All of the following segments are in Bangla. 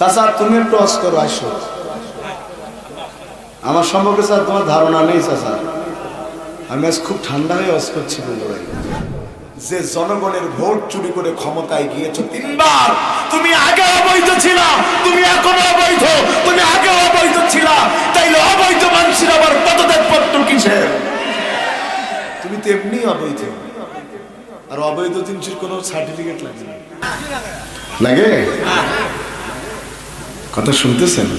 চাচা তুমি একটু অস করো, আসো। আমার সম্পর্কে স্যার তোমার ধারণা নেই চাচা, আমি আজ খুব ঠান্ডা হয়ে অস করছি বন্ধুরাই। যে জনগণের ভোট চুরি করে ক্ষমতায় গিয়েছো 3 বার, তুমি আগে অবৈধ ছিলা, তুমি এখনো অবৈধ, তুমি আগে অবৈধ ছিলা, তাইলে অবৈধ মানুষের আবার পদত্যাগ পত্র কিসের? তুমি তো এমনি অবৈধ, আর অবৈধ জিনিসের কোনো সার্টিফিকেট লাগে না, লাগে? কথা শুনতেছেন?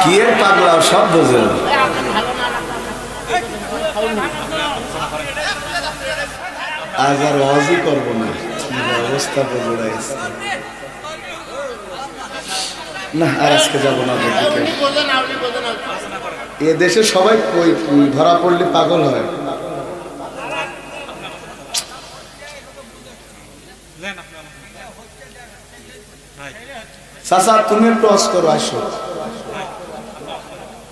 কি এর পাগলা সব বোঝে, আজ আর ওয়াজই করবো না, অবস্থা বদলাইছে না, আর আজকে যাবো না। এ দেশে সবাই ধরা পড়লে পাগল হয়। চাচা তুমি একটু অস করো, আসো।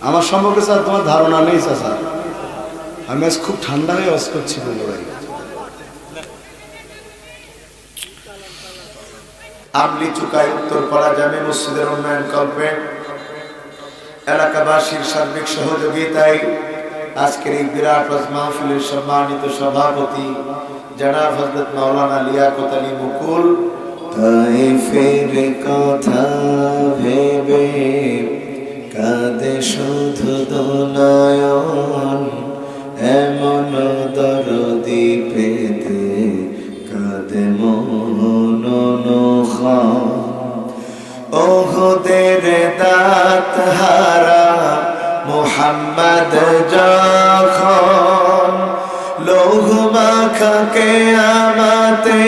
আমার সম্পর্কে স্যার তোমার ধারণা নেই চাচা, আমি আজ খুব ঠান্ডা হয়ে অস করছি বন্ধুরাই। আমলি চুকাই উত্তরপাড়া জামে মসজিদের উন্নয়ন কল্পে এলাকাবাসীর সার্বিক সহযোগিতায় আজকের এই বিরাট মাহফিলের সম্মানিত সভাপতি জনাব হযরত মাওলানা লিয়াকত আলী মুকুল, তাইফের কথা ভেবে কাঁদে শুধু দোনয়ন, এমন দরদি পেতে কাঁদে মন নখান। ওহুদের দাঁত হারা মুহাম্মদ যখন লৌহ মাখা কিয়ামতে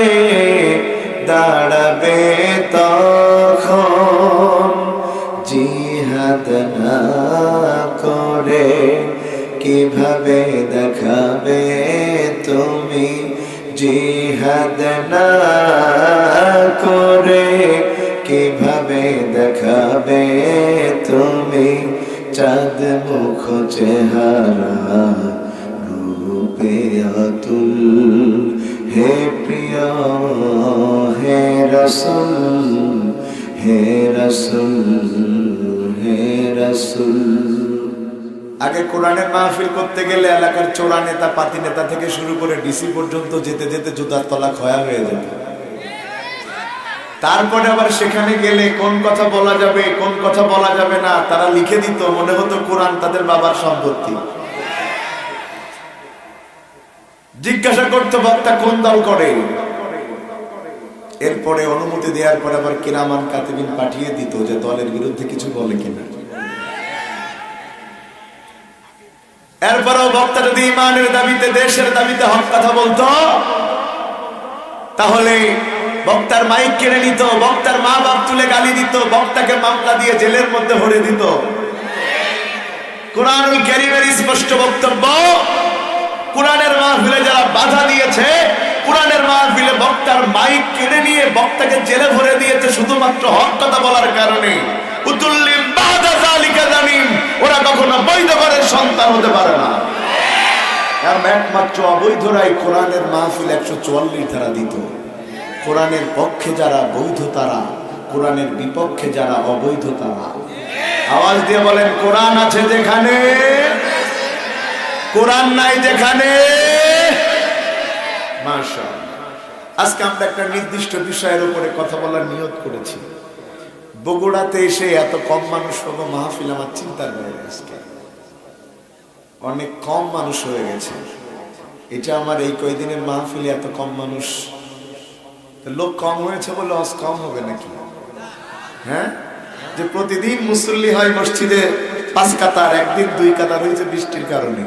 দাঁড়াবে তখন, জিহাদ না করে কিভাবে দেখাবে তুমি, জিহাদ না করে কিভাবে দেখাবে তুমি, চাঁদ মুখ চেহারা রূপে অতুল, হে প্রিয় হে রাসূল, হে রাসূল, হে রাসূল। আগে কোরআনের মাহফিল করতে গেলে এলাকার চোরা নেতা পাতি নেতা থেকে শুরু করে ডিসি পর্যন্ত যেতে যেতে জুতার তলা ক্ষয়া হয়ে যেত। তারপরে আবার সেখানে গেলে কোন কথা বলা যাবে কোন কথা বলা যাবে না তারা লিখে দিত, মনে হতো কোরআন তাদের বাবার সম্পত্তি। জিজ্ঞাসা করতো বক্তা কোন দল করে, এরপরে অনুমতি দেওয়ার পরে আবার কিরামান কাতিবিন পাঠিয়ে দিত যে দলের বিরুদ্ধে কিছু বলে কিনা। এরপরেও বক্তা যদি ইমানের দাবিতে দেশের দাবিতে হক কথা বলতো, তাহলে বক্তার মাইক কেড়ে নিত, বক্তার মা বাপ তুলে গালি দিত, বক্তাকে মামলা দিয়ে জেলের মধ্যে ভরে দিত। কোরআনুল কারীমের স্পষ্ট বক্তব্য, কোরআনের মাহফিলে যারা বাধা দিয়েছে, কোরআনের মাহফিলে বক্তার মাইক কেড়ে নিয়ে বক্তাকে জেলে ভরে দিয়েছে শুধুমাত্র হক কথা বলার কারণে, উতুল্লিম বাদা যালিকা জানিম, ওরা কখনো বৈধ ঘরের সন্তান হতে পারে না। একমাত্র অবৈধরাই কোরআনের মাহফিল 144 ধারা দিত। কোরআনের পক্ষে যারা বৈধ তারা, কোরআনের বিপক্ষে যারা অবৈধ তারা। আওয়াজ দিয়ে বলেন, কোরআন আছে যেখানে, কোরআন নাই যেখানে। মাশাআল্লাহ। আজকে আমরা একটা নির্দিষ্ট বিষয়ের উপরে কথা বলার নিয়ত করেছি। বগুড়াতে এসে এত কম মানুষ হলো মাহফিল আমার চিন্তার বাইরে। আজকে অনেক কম মানুষ হয়ে গেছে। এটা আমার এই কয়দিনের মাহফিলে এত কম মানুষ, লোক কম হয়েছে বলে আজ কম হবে নাকি? হ্যাঁ, যে প্রতিদিন মুসল্লি হয় মসজিদে 5 কাতার, একদিন 2 কাতার হয়েছে বৃষ্টির কারণে।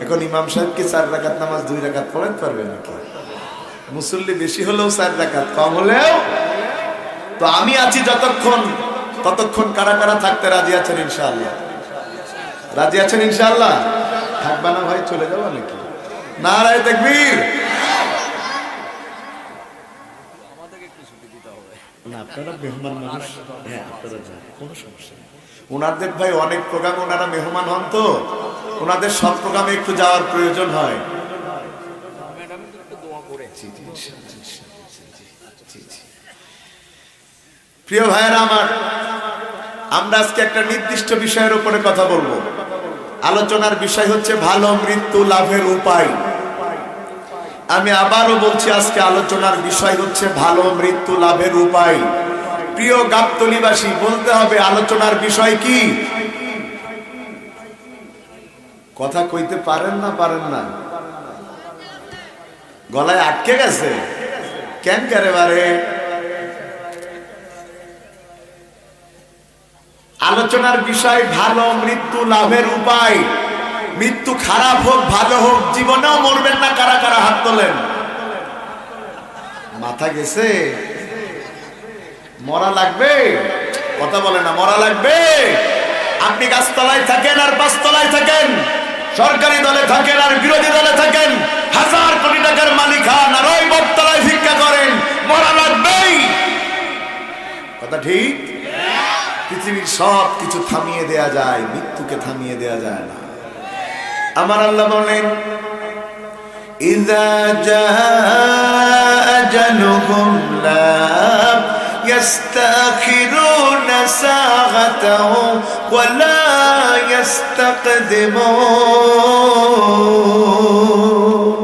এখন ইমাম সাহেব কি 4 রাকাত নামাজ 2 রাকাত পড়াতে পারবে নাকি? মুসল্লি বেশি হলেও 4 রাকাত, কম হলেও। তো আমি আছি যতক্ষণ, ততক্ষণ কারা কারা থাকতে রাজি আছেন ইনশাআল্লাহ? রাজি আছেন ইনশাআল্লাহ? থাকবা না ভাই, চলে যাবা নাকি? নারায়ে তাকবীর। না আপনারা মেহমান মানুষ, হ্যাঁ আপনারা যান, কোনো সমস্যা নেই। ওনাদের ভাই অনেক প্রোগ্রাম, ওনারা মেহমান হন তো ওনাদের সব প্রোগ্রামে একটু যাওয়ার প্রয়োজন হয়। প্রিয় ভাইয়েরা আমার, আমরা আজকে একটা নির্দিষ্ট বিষয়ের উপরে কথা বলবো। আলোচনার বিষয় হচ্ছে ভালো মৃত্যু লাভের উপায়। আমি আবারও বলছি, আজকে আলোচনার বিষয় হচ্ছে ভালো মৃত্যু লাভের উপায়। প্রিয় গাবতলীবাসী, বলতে হবে আলোচনার বিষয় কি? কথা কইতে পারেন না? পারেন না? গলায় আটকে গেছে কেন করে বারে? আলোচনার বিষয় ভালো মৃত্যু লাভের উপায়। মৃত্যু খারাপ হোক ভালো হোক, জীবনেও মরবেন না। কারা কারা হাত তোলেন? মাথা গেছে? মরা লাগবে? কথা বলে না, মরা লাগবে। আপনি গাছতলায় থাকেন আর পাঁচতলায় থাকেন, সরকারি দলে থাকেন আর বিরোধী দলে থাকেন, হাজার কোটি টাকার মালিক হন আর ওই বটতলায় ভিক্ষা করেন, মরা লাগবেই। কথা ঠিক? পৃথিবীর সব কিছু থামিয়ে দেয়া যায়, মৃত্যুকে থামিয়ে দেয়া যায় না। আমার আল্লাহ বলেন, ইযা জাআ আজালুহুম লা ইস্তাখিরুনা সাআতাও ওয়া লা ইস্তাকদিমুন।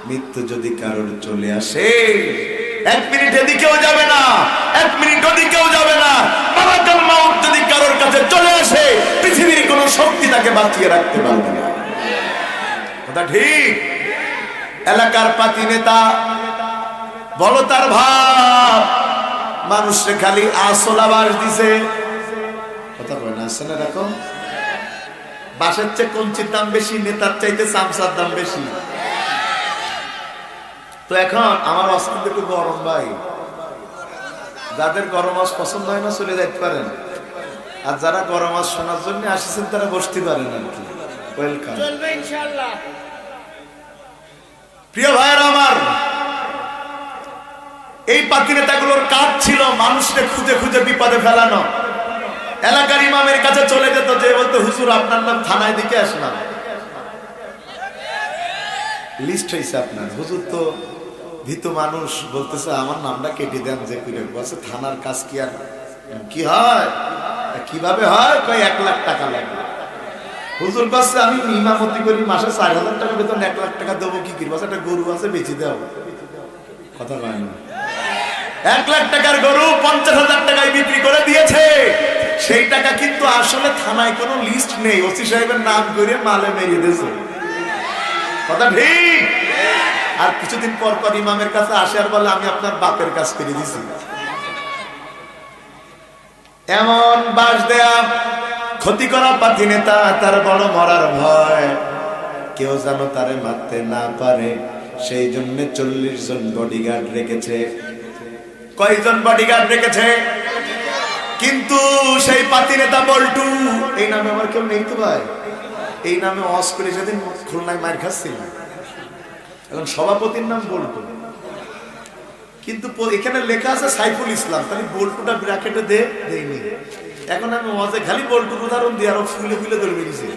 মৃত্যু যদি কারোর চলে আসে, এক মিনিট এদিকেও যাবে না, এক মিনিট ওদিকেও যাবে না। মালাকুল মাউত যদি কারোর কাছে চলে আসে, পৃথিবীর কোনো শক্তি তাকে বাঁচিয়ে রাখতে পারবে না। কথা ঠিক? এলাকার পাতি নেতা বলো তার ভাব, মানুষে খালি আসল আবাস দিছে। কথা কয় না? আসলে এরকম বাসের চেয়ে কঞ্চির দাম বেশি, নেতার চাইতে চামচার দাম বেশি। তো এখন আমার অস্তিত্ব একটু গরম ভাই, যাদের গরম মাছ পছন্দ হয় না চলে যাইতে পারেন, আর যারা গরম মাছ শোনার জন্য আসছেন তারা বসতে পারেন আর কি। ওয়েলকাম, চলবে ইনশাআল্লাহ। প্রিয় ভাইয়েরা আমার, এই পাতি নেতাগুলোর কাজ ছিল মানুষকে খুঁজে খুঁজে বিপদে ফেলানো। এলাকার ইমামের কাছে চলে যেত, যে বলতো হুজুর আপনার নাম থানায় দিকে আসলাম, লিস্ট হয়েছে আপনার। হুজুর তো ভীত মানুষ, বলতেছে আমার নামটা কেটে দেন যে করে। বলছে থানার কাজ কি আর কি হয়? কিভাবে হয়? কয় 1 লাখ টাকা লাগবে। হুজুর বলছে আমি ইমামতি করি, মাসে 4,000 টাকা বেতন, 1 লাখ টাকা দেবো কি করবো? একটা গরু আছে বেঁচে দাও। কথা কয় না? 1 লাখ টাকার গরু 50,000 টাকায় বিক্রি করে দিয়েছে। সেই টাকা কিন্তু আসলে থানায় কোনো লিস্ট নেই, ওসি সাহেবের নাম করে মালে মেরিয়ে দিয়েছে। কথা ঠিক? আর কিছুদিন পর পর ইমামের কাছে আসে আর বলে আমি আপনার বাপের কাজ করে দিছি। এমন বাস দেয়া ক্ষতি করা পাতি নেতা, তার বড় মরার ভয়, কেউ যেন তারে মারতে না পারে, সেই জন্য 40 জন বডিগার্ড রেখেছে। কয়জন বডিগার্ড রেখেছে? কিন্তু সেই পাতি নেতা বল্টু, এই নামে আমার কেউ নেই তো ভাই, এই নামে অস করে সেদিন খুলনায় মার খাচ্ছিল। এখন সভাপতির নাম বল্টু, কিন্তু এখানে লেখা আছে সাইফুল ইসলাম, তাহলে বল্টুটা ব্র্যাকেটে দেয়নি। এখন আমি মজা খালি বল্টুর উদাহরণ দিয়ে আরো ফুলে ফুলে ধরে বেরিয়েছি।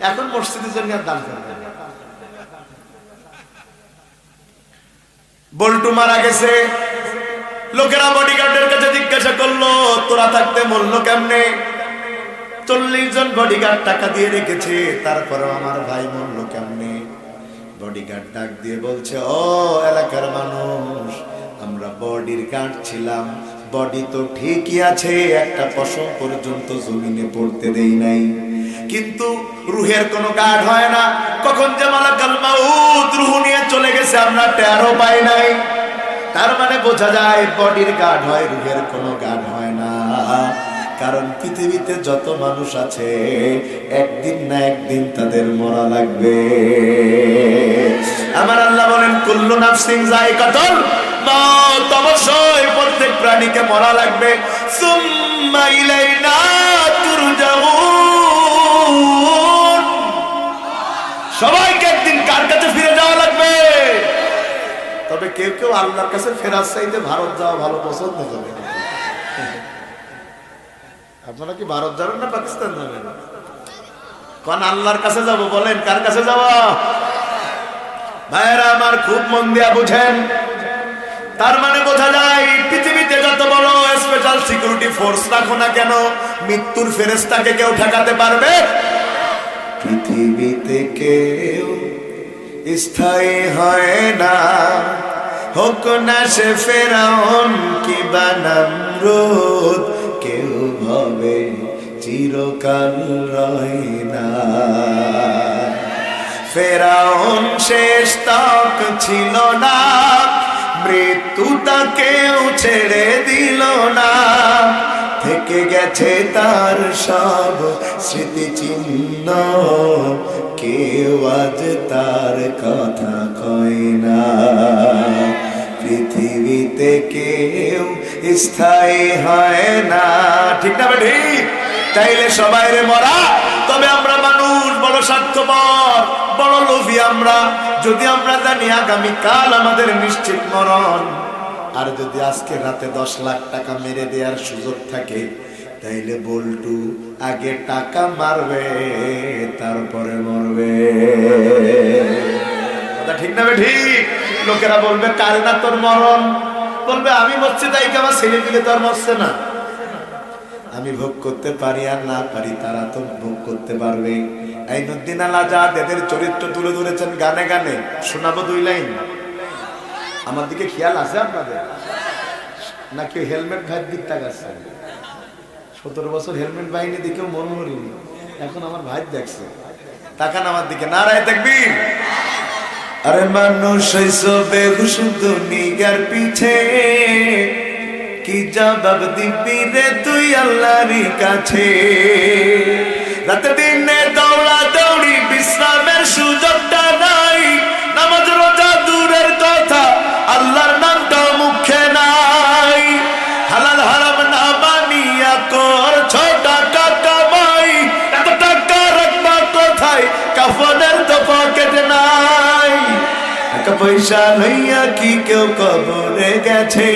এখন মসজিদের জন্য আর দান করবে। বল্টু মারা গেছে, লোকেরা বডিগার্ডের কাছে জিজ্ঞাসা করলো তোরা থাকতে মরলো কেমনে? 40 জন বডিগার্ড টাকা দিয়ে রেখেছে, তারপরে আমার ভাই মরলো কেমনে? বডিগার্ড ডাক দিয়ে বলছে, ও এলাকার মানুষ, আমরা বডির গার্ড ছিলাম, বডি তো ঠিকই আছে, একটা পশম পর্যন্ত জমিনে পড়তে দেই নাই, কিন্তু রুহের কোনো গার্ড হয় না। কখন যে মালাকুল মাউত রুহ নিয়ে চলে গেছে আমরা টেরও পাই নাই। তার মানে বোঝা যায় বডির গার্ড হয়, রুহের কোনো গার্ড হয় না। কারণ পৃথিবীতে যত মানুষ আছে একদিন না একদিন তাদের মরা লাগবে। আমার আল্লাহ বলেন কুল্লু নাফসিন যায়িকাতুল মাউত, অবশ্যই প্রত্যেক প্রাণীকে মরা লাগবে। সুম্মা ইলাইনা তুরজাউন, সবাইকে একদিন কার কাছে ফিরে যাওয়া লাগবে? তবে কেউ কেউ আল্লাহর কাছে ফেরার চাইতে ভারত যাওয়া ভালো পছন্দ করে। আপনারা কি ভারত যাবেন না পাকিস্তান যাবেন? কোন আল্লাহর কাছে যাব? বলেন কার কাছে যাব? ভাইরা আমার খুব মন দিয়া বুঝেন। তার মানে বোঝা যায় পৃথিবীতে যত বড় স্পেশাল সিকিউরিটি ফোর্স রাখো না কেন, মৃত্যুর ফেরেশতাকে কেউ ঠেকাতে পারবে? পৃথিবীতে কেউ স্থায়ী হয় না, হোক না সে ফেরাউন কি বা নমরুদ, কেউ ভাবে চিরকাল রয় না। ফেরাউন শেষ তক ছিল না, মৃত্যু তাকেও ছেড়ে দিল না, থেকে গেছে তার সব স্মৃতিচিহ্ন, কেউ আজ তার কথা কয় না। পৃথিবীতে কেউ স্থায়ী হয় না, ঠিক না ঠিক? তাইলে সবাই রে মরা। তবে আমরা মানুষ বড় স্বার্থপর, বড় লোভী আমরা। যদি আমরা জানি আগামীকাল আমাদের নিশ্চিত মরণ, আর যদি আজকে রাতে 10 লাখ টাকা মেরে দেওয়ার সুযোগ থাকে, তাইলে বল্টু আগে টাকা মারবে তারপরে মরবে। কথা ঠিক না ঠিক? লোকেরা বলবে কাল না তোর মরণ, বলবে আমি মরছি তাই কি আমার ছেলে পিলে তো আর মরছে না। আমি ভোগ করতে পারি আর না পারি, তারা তো ভোগ করতে পারবে। আইনুদ্দিন আল আজাদ এদের চরিত্র তুলে ধরেছেন গানে গানে, শোনাবো 2 লাইন। আমার দিকে খেয়াল আছে আপনাদের নাকি? হেলমেট ভাই দিক তাকাচ্ছে। 17 বছর হেলমেট বাহিনী দিকেও মন মরিনি, এখন আমার ভাই দেখছে। তাকান আমার দিকে, নারায়ে তাকবীর। আরে মানুষ হইছো বেহুশ দুনিয়ার পিছে, কি জবাব দিবি রে তুই আল্লাহর কাছে? রাতে দিনে দৌড়া দৌড়ি, বিশ্রামের সুযোগটা নাই, নামাজ রোজা দূরের কথা, আল্লাহর নামটা মুখে নাই। হালাল হারাম না মানিয়া করছো টাকা কামাই, এত টাকা রাখবা কোথায়? কাফনের তো পকেট নাই। টাকা পয়সা লইয়া কি কেউ কবরে গেছে?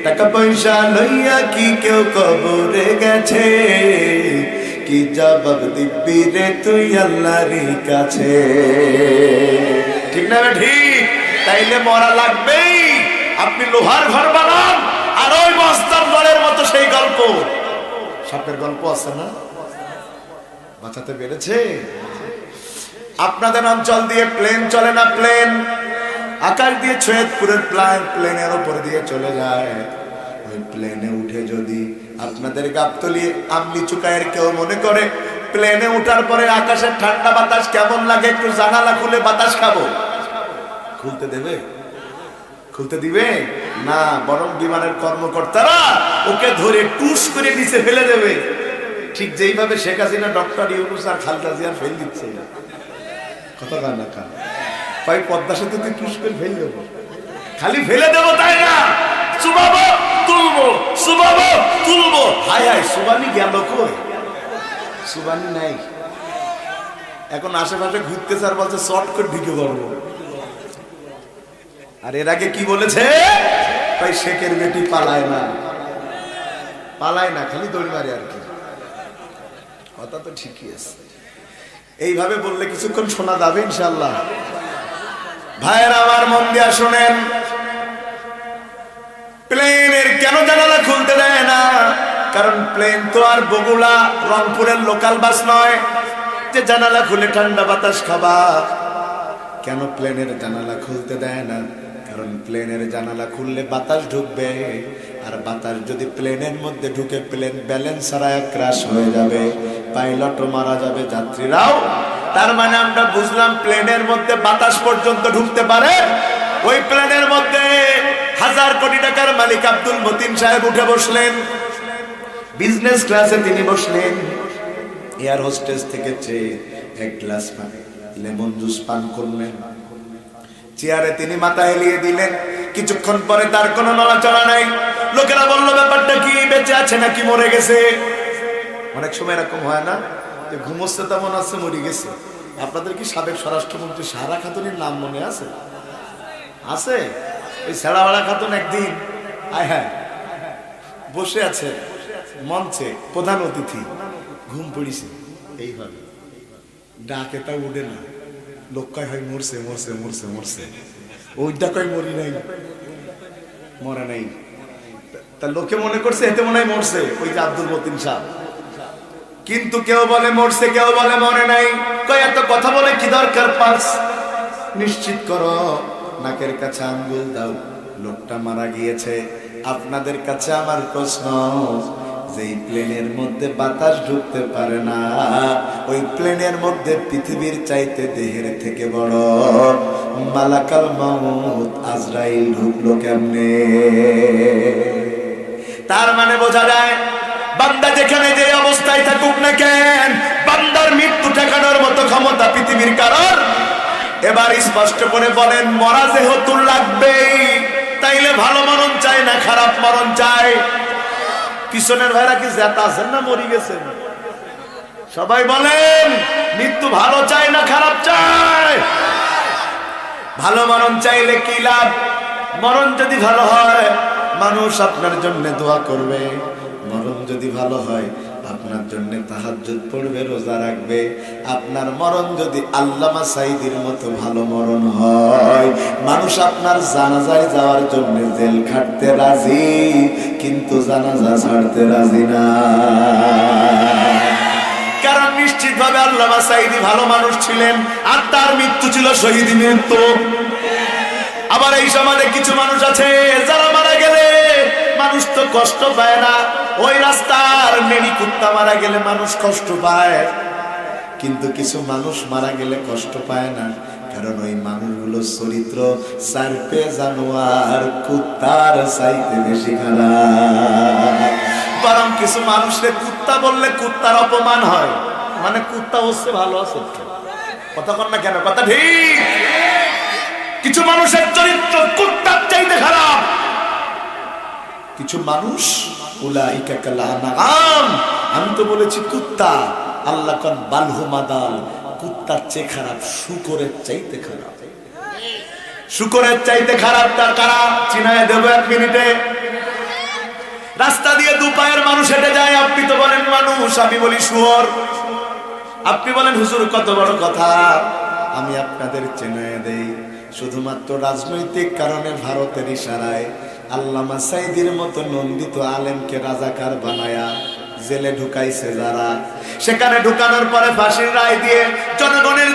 টাকা পয়সা লইয়া কি কেউ কবরে গেছে? কি জবাব দিবি রে তুই আল্লাহর কাছে? ঠিক না ঠিক? তাইলে মরা লাগবেই। আপনি লোহার ঘর বানান, আর ওই মস্তান ঘরের মতো সেই গল্প, সাপের গল্প আছে না, বাঁচাতে পেরেছে? আপনাদের অঞ্চল দিয়ে প্লেন চলে না? প্লেন আকাশ দিয়ে সৈয়দপুরের প্লেনের উপর দিয়ে চলে যায়। ওই প্লেনে উঠে যদি আপনাদের গাবতলী আমলি চুকায়ের কেউ মনে করে প্লেনে উঠার পরে আকাশের ঠান্ডা বাতাস কেমন লাগে, একটু জানালা খুলে বাতাস খাবো, খুলতে দেবে? খুলতে দিবে না, বরং বিমানের কর্মকর্তারা ওকে ধরে টুস করে নিচে ফেলে দেবে। ঠিক যেইভাবে শেখ হাসিনা ডক্টর ইউনূস আর খালেদা জিয়ার ফেল দিচ্ছে। কথা কান না কান ভাই, পদ্মা সেতুতে টুস করে ফেল দেবো, খালি ফেলে দেবো তাই না, চুবাবো তুলবো, চুবাবো তুলবো। হায় হায়, সুবানি গেল কই? সুবানি নাই। এখন আশেপাশে ঘুরতেছে আর বলছে শর্ট করে ঢুকে পড়বো। আর এর আগে কি বলেছে? ভাই শেখের বেটি পালায় না, পালায় না, খালি দৌড় মারে আর কি। কথা তো ঠিকই আছে। এইভাবে বললে কিছুক্ষণ শোনা যাবে ইনশাআল্লাহ। ভাইয়েরা আমার মন দিয়া শোনেন, প্লেনের কেন জানালা খুলতে দেয় না? কারণ প্লেন তো আর বগুড়া রংপুরের লোকাল বাস নয় যে জানালা খুলে ঠান্ডা বাতাস খাবা। কেন প্লেনের জানালা খুলতে দেয় না? কারণ প্লেনের জানালা খুললে বাতাস ঢুকবে, আর বাতাস যদি প্লেনের মধ্যে ঢুকে প্লেন ব্যালেন্স হারায় ক্র্যাশ হয়ে যাবে, পাইলটও মারা যাবে, যাত্রীরাও। তার মানে আমরা বুঝলাম প্লেনের মধ্যে বাতাস পর্যন্ত ঢুকতে পারে। ওই প্লেনের মধ্যে 1000 কোটি টাকার মালিক আব্দুল মতিন সাহেব উঠে বসলেন, বিজনেস ক্লাসে তিনি বসলেন। এয়ার হোস্টেস থেকে চেয়ে 1 গ্লাস লেমন জুস পান করলেন। চেয়ারে তিনি মাথা এলিয়ে দিলেন। কিছুক্ষণ পরে তার কোনো নড়াচড়া নাই। লোকেরা বলল ব্যাপারটা কি, বেঁচে আছে নাকি মরে গেছে? অনেক সময় এরকম হয় না যে ঘুমোচ্ছে তেমন আছে, মরে গেছে। আপনাদের কি সাবেক স্বরাষ্ট্রমন্ত্রী সারা খাতুনের নাম মনে আছে? আছে। ওই ছেড়াওয়ালা খাতুন একদিন আয় হ্যাঁ বসে আছে মঞ্চে, প্রধান অতিথি, ঘুম পড়িছে এইভাবে, ডাকে তা উঠে না, লোক কয় হয় মরছে মরছে মরছে মরছে, ওইটা কয় মরি নাই, মরে নাই। তা লোকে মনে করছে এতে মনে হয় মরছে ওই যে আব্দুল মতিন সাহেব, কিন্তু কেউ বলে মরছে, কেউ বলে মরে নাই। কয় এত কথা বলে কি দরকার, পাস নিশ্চিত করো, নাকের কাছে আঙ্গুল দাও, লোকটা মারা গিয়েছে। আপনাদের কাছে আমার প্রশ্ন, যেই প্লেনের মধ্যে বাতাস ঢুকতে পারে না, ওই প্লেনের মধ্যে পৃথিবীর চাইতে দেহের থেকে বড় মালাকাল মাউত আজরাইল ঢুকলো কেমনে? তার মানে বোঝা যায় বান্দা যেখানে যে অবস্থায় থাকুক না কেন, বান্দার মৃত্যু ঠেকানোর মতো ক্ষমতা পৃথিবীর কারোর। এবার স্পষ্ট করে বলেন, মরা যেহেতু লাগবেই, তাইলে ভালো মরণ চাই না খারাপ মরণ চাই? পিছনের ভাইরা কি জেতা আছেন না মরি গেছেন? সবাই বলেন মৃত্যু ভালো চাই না খারাপ চাই? ভালো মরণ চাইলে কি লাভ? মরণ যদি ভালো হয় মানুষ আপনার জন্য দোয়া করবে, মরণ যদি ভালো হয় আপনার জন্য তাহাজ্জুদ পড়বে, রোজা রাখবে। আপনার মরণ যদি আল্লামা সাঈদীর মতো ভালো মরণ হয়, মানুষ আপনার জানাজায় যাওয়ার জন্য জেল খাটতে রাজি, কিন্তু জানাজা ছাড়তে রাজি না। কারণ নিশ্চিতভাবে আল্লামা সাঈদী ভালো মানুষ ছিলেন, আর তার মৃত্যু ছিল শহীদ মৃত্যু। আবার এই সমাজে কিছু মানুষ আছে যারা মারা গেলে মানুষ তো কষ্ট পায় না, ওই রাস্তার নেড়ি কুত্তা মারা গেলে মানুষ কষ্ট পায়, কিন্তু কিছু মানুষ মারা গেলে কষ্ট পায় না, কারণ ওই মানুষগুলো চরিত্র সারপে জানোয়ার কুত্তার চাইতে বেশি খারাপ। বরং কিছু মানুষের কুত্তা বললে কুত্তার অপমান হয়, মানে কুত্তা হচ্ছে ভালো আছে, কথা কন না কেন? কথা ঠিক। কিছু মানুষের চরিত্র কুত্তার চাইতে খারাপ, কিছু মানুষ উলাইকা কাল আনআম, আমি তো বলেছি কুত্তা, আল্লাহ কোন বালহুমাদাল, কুত্তার চেয়ে খারাপ, শূকরের চাইতে খারাপ। শূকরের চাইতে খারাপ তার কারা চিনায় দেব এক মিনিটে। রাস্তা দিয়ে দু পায়ের মানুষ হেঁটে যায়, আপনি তো বলেন মানুষ, আমি বলি শুয়োর। আপনি বলেন হুজুর কত বড় কথা, আমি আপনাদের চিনায় দেই। শুধুমাত্র রাজনৈতিক কারণে ভারতের ইশারায় আল্লামা সাঈদীর মতো নন্দিত আলেমকে রাজাকার বানায়া জেলে ঢুকাইছে যারা, সেখানে ঢুকানোর পরে ফাঁসির রায় দিয়ে জনগণের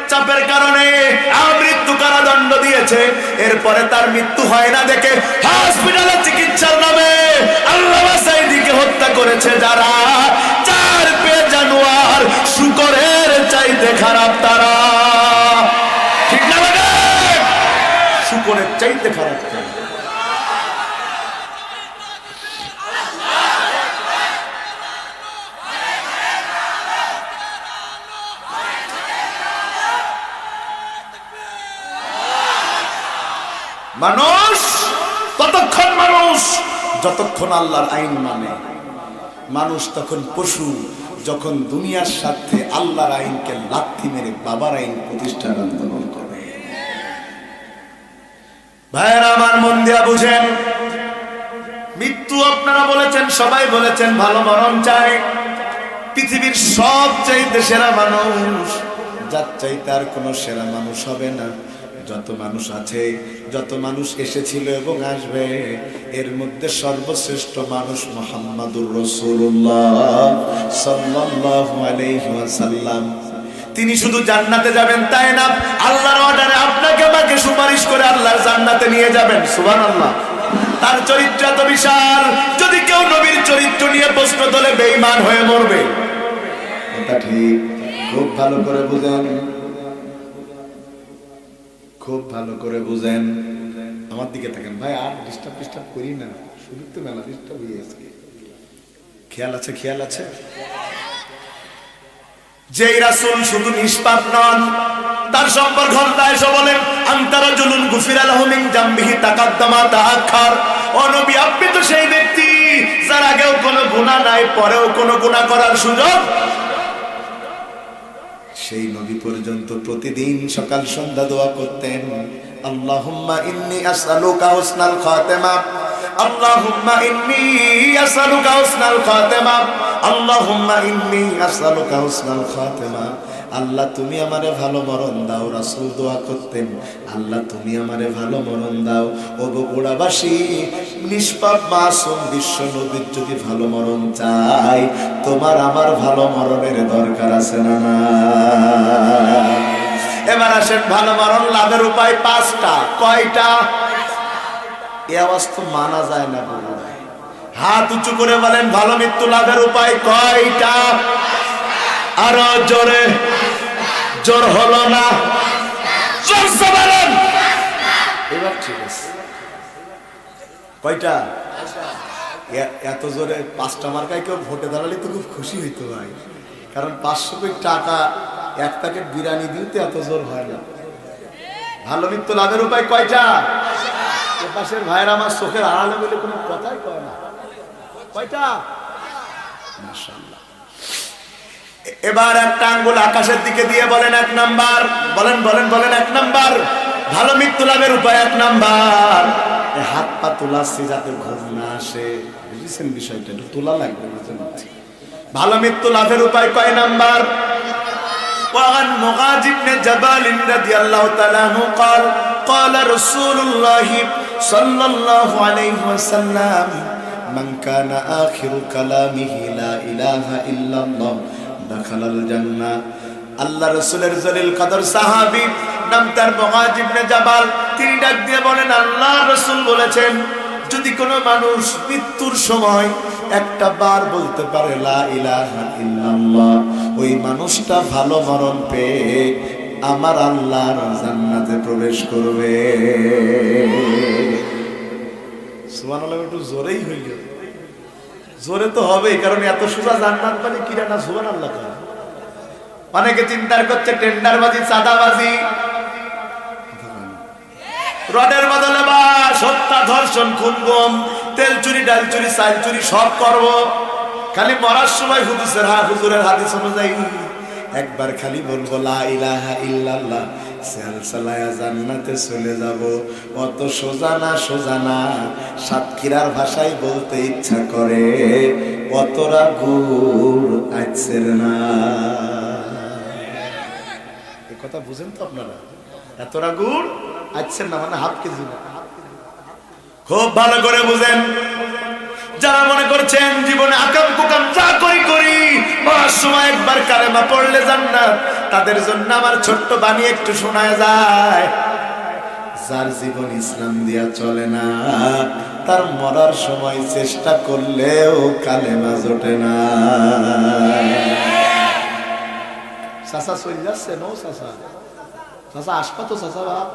চাপের কারণে আমৃত্যু কারাদণ্ড দিয়েছে। এরপরে তার মৃত্যু হয় না দেখে হসপিটালে চিকিৎসার নামে আল্লামা সাঈদীকে হত্যা করেছে যারা, চার পে জানোয়ার শূকরের চাইতে খারাপ তারা। ঠিক না লাগে? শূকরের চাইতে খারাপ তারা। মানুষ ততক্ষণ মানুষ যতক্ষণ আল্লাহর আইন মানে, মানুষ তখন পশু যখন দুনিয়ার সাথে আল্লাহর আইনকে লাথি মেরে বাবার আইন প্রতিষ্ঠার আন্দোলন করে। ভাইয়েরা আমার, মন দিয়া বুঝেন, মৃত্যু আপনারা বলেছেন, সবাই বলেছেন ভালো মরণ চাই। পৃথিবীর সবচাইতে সেরা মানুষ, যার চাইতে আর কোনো সেরা মানুষ হবে না। যত মানুষ আছে, যত মানুষ এসেছিল এবং আসবে, এর মধ্যে সর্বশ্রেষ্ঠ মানুষ মুহাম্মাদুর রাসূলুল্লাহ সাল্লাল্লাহু আলাইহি ওয়াসাল্লাম। তিনি শুধু জান্নাতে যাবেন তাই না, আল্লাহর অর্ডারে আপনাকে আমাকে সুপারিশ করে আল্লাহর জান্নাতে নিয়ে যাবেন। সুবহানাল্লাহ। তার চরিত্র এত বিশাল, যদি কেউ নবীর চরিত্র নিয়ে প্রশ্ন তোলে বেঈমান হয়ে মরবে। এটা ঠিক, খুব ভালো করে বুঝেন, খুব ভালো করে বুঝেন। আমার দিকে থাকেন ভাই, আর ডিস্টার্ব করি না, শুধু তো মেলা ডিস্টার্ব হয়ে গেছে। খেয়াল আছে? খেয়াল আছে? যেই রাসূল শুধু নিষ্পাপ নন, তার সম্পর্কে আল্লাহ এসে বলেন আনতা রাজুলুন গুফিরা লাহু মিন জামবিহি তাকাদ্দামা তাআখার। ও নবী, আপনি তো সেই ব্যক্তি যার আগেও কোনো গুনাহ নাই, পরেও কোনো গুনাহ করার সুযোগ। সেই নবী পর্যন্ত প্রতিদিন সকাল সন্ধ্যা দোয়া করতেন, আল্লাহুম্মা ইন্নী আসআলুকা হুসনাল খাতিমা, আল্লাহুম্মা ইন্নী আসআলুকা হুসনাল খাতিমা, আল্লাহুম্মা ইন্নী আসআলুকা হুসনাল খাতিমা। আল্লাহ তুমি আমারে ভালো মরণ দাও। রাসূল দোয়া করতেন, আল্লাহ তুমি আমারে ভালো মরণ দাও। ও বগুড়াবাসী, নিষ্পাপ মাসুম বিশ্ব নবীর যদি ভালো মরণ চাই, তোমার আমার ভালো মরণের দরকার আছে না? এবার আসেন, ভালো মরণ লাভের উপায় 5টা। কয়টা? এই আওয়াজ তো মানা যায় না। হাত উঁচু করে বলেন, ভালো মৃত্যু লাভের উপায় কয়টা? আরো জোরে, জোর হলো না, জোরসে বলেন। এবার ঠিক আছে, কয়টা? এত জোরে 5টা মার্কায় কেউ ভোটে দাঁড়ালে তো খুব খুশি হইতো ভাই, কারণ 500 কোটি টাকা এক প্যাকেট বিরিয়ানি দিতে এত জোর হয় না। ভালো মৃত্যু লাভের উপায় কয়টা? পাশের ভাইয়ের আমার চোখের আড়ালে বলে কোনো কথাই কয় না। কয়টা? মাশাআল্লাহ। এবার একটা আঙ্গুল আকাশের দিকে দিয়ে বলেন 1 নাম্বার। বলেন বলেন বলেন 1 নাম্বার ভালো মৃত্যু লাভের উপায়। 1 নাম্বার, হাত পা তোলাচ্ছি যাতে ঘুম না আসে। বুঝেছেন বিষয়টা? একটু তোলা লাগবে মাঝে মাঝে। ভালো মৃত্যু লাভের উপায় কয় নাম্বার? وعن معاذ بن جبل رضي الله تعالى عنه قال قال رسول الله صلى الله عليه وسلم من كان آخر كلامه لا إله إلا الله دخل الجنة। আল্লাহ রাসূলের জলিল কদর সাহাবী নাম তার মুআয ইবনে জাবাল, তিনি ডাক দিয়ে বলেন, আল্লাহ রাসূল বলেছেন, যদি কোনো মানুষ মৃত্যুর সময় একটা বার বলতে পারে লা ইলাহা ইল্লাল্লাহ, ওই মানুষটা ভালো মরণ পেয়ে আমার আল্লাহর জান্নাতে প্রবেশ করবে। সুবহানাল্লাহ। একটু জোরেই হইল, জোরে তো হবেই, কারণ এত সোজা জান্নাত মানে কিরা না। সুবহানাল্লাহ। অনেকে চিন্তা করছে টেন্ডারবাজি, চাঁদাবাজি, রডের বদলে বাস, হত্যা, ধর্ষণ, খুন, গুম, তেল চুরি, ডাল চুরি, চাল চুরি সব করব। খালি মরার সময় হুজুরের হাদিস অনুযায়ী একবার খালি বলবো লা ইলাহা ইল্লাল্লাহ, সালসালায়া জান্নাতে চলে যাব। অত সোজা না, সোজা না। সাতক্ষীরার ভাষায় বলতে ইচ্ছা করে, অতরা গুড় আইছের না। এই কথা বুঝেন তো আপনারা? এতরা গুড় আইছের না মানে হাফ কেজি না। খুব ভালো করে বুঝেন। যারা মনে করছেন জীবনে আকাম কুকাম যা করি করি মরার সময় একবার কালেমা পড়লে জান্নাত, তাদের জন্য আমার ছোট্ট বাণী একটু শোনায় যায়। যার জীবন ইসলাম দিয়া চলে না, তার মরার সময় চেষ্টা করলেও কালেমা জোটে না। চাচা চলে যাচ্ছে নো চাচা, চাচা আসবা তো চাচা বাপ।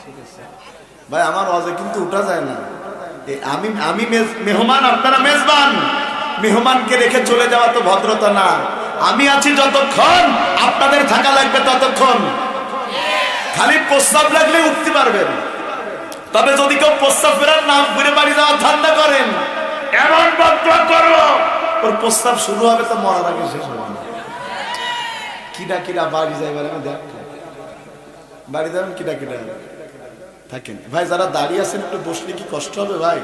ঠিক আছে ভাই, আমার ওয়াজে কিন্তু উঠা যায় না। আমি মেহমান, আপনারা মেজবান। মেহমানকে রেখে চলে যাওয়া তো ভদ্রতা না। আমি আছি যতক্ষণ, আপনাদের থাকা লাগবে ততক্ষণ। খালি প্রস্তাব লাগলে উঠতে পারবেন, তবে যদি কেউ প্রস্তাব ফেরার নাম ঘুরে বাড়ি যাওয়ার ধান্দা করেন, এমন বক্তব্য করো ওর প্রস্তাব শুরু হবে তো মরার আগে শেষ হবে না। কিডা কিডা বাড়ি যাই বলে দেখ, বাড়ি যাবেন কিডা কিডা থাকেন ভাই। যারা দাঁড়িয়ে আছেন একটু বসলে কি কষ্ট হবে ভাই?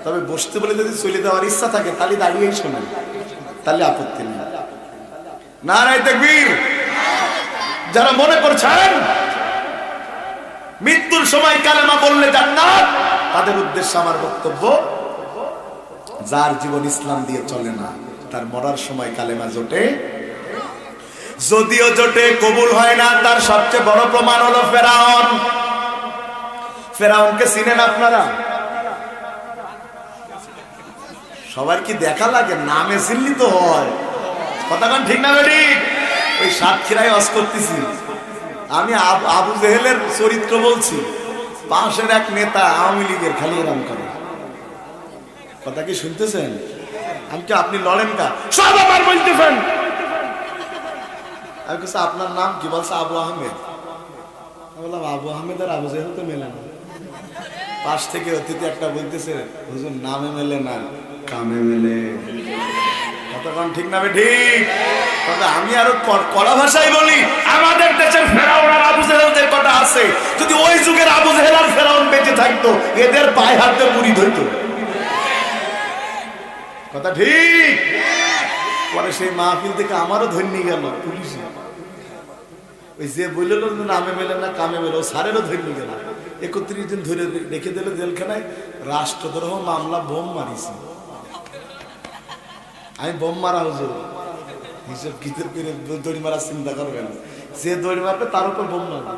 তবে বসতে বলে যদি চলে যাওয়ার ইচ্ছা থাকে তাহলে দাঁড়িয়েই শোনেন, তাহলে আপত্তি নেই। নারায়ে তাকবীর। যারা মনে করছেন মৃত্যুর সময় কালেমা বললে জান্নাত, তাদের উদ্দেশ্যে আমার বক্তব্য, যার জীবন ইসলাম দিয়ে চলে না, তার মরার সময় কালেমা জোটে। যদিও জোটে, কবুল হয় না। তার সবচেয়ে বড় প্রমাণ হলো ফেরাউন। ফেরাউনকে চিনেন আপনারা? সবার কি দেখা লাগে? নামে চিনলি তো হয়। কথা কান ঠিক না বেটি? ওই সাতক্ষীরায় ওয়াজ করতেছি আমি, আবু জেহেলের চরিত্র বলছি। পাশের এক নেতা আওয়ামী লীগের, খালি এরম করে। কথা কি শুনতেছেন? আমি কি আপনি লড়েন কা? সব আমার বলতেছেন। আমি বলছি আপনার নাম কি? বলছে আবু আহমেদ। আমি বললাম আবু আহমেদ আর আবু জেহেল তো মেলে না। পাশ থেকে অতিথি একটা বলতেছে, হুজুর নামে মেলে না, কামে মেলে। কতক্ষণ ঠিক না ঠিক? তবে আমি আরো কড়া ভাষায় বলি, আমাদের দেশের ফেরাউন আর আবু জেহেল যে কটা আছে, যদি ওই যুগের আবু জেহেল আর ফেরাউন বেঁচে থাকতো, এদের পায়ে হাতে মুড়ি ধরতো। কথা ঠিক? পরে সেই মাহফিল থেকে আমারও ধন্য গেল পুলিশে, ওই যে বলল নামে মেলে না কামে মেলে, ও সারেরও ধন্য গেল। 31 দিন ধরে রেখে দিল জেলখানায়, রাষ্ট্রদ্রোহ মামলা, বোম মারিছি আমি, বোম মারা হুজুর হিসেব কিতে করে দড়ি মারার চিন্তা করবেন, যে দড়ি মারবে তার উপর বোম মারবে।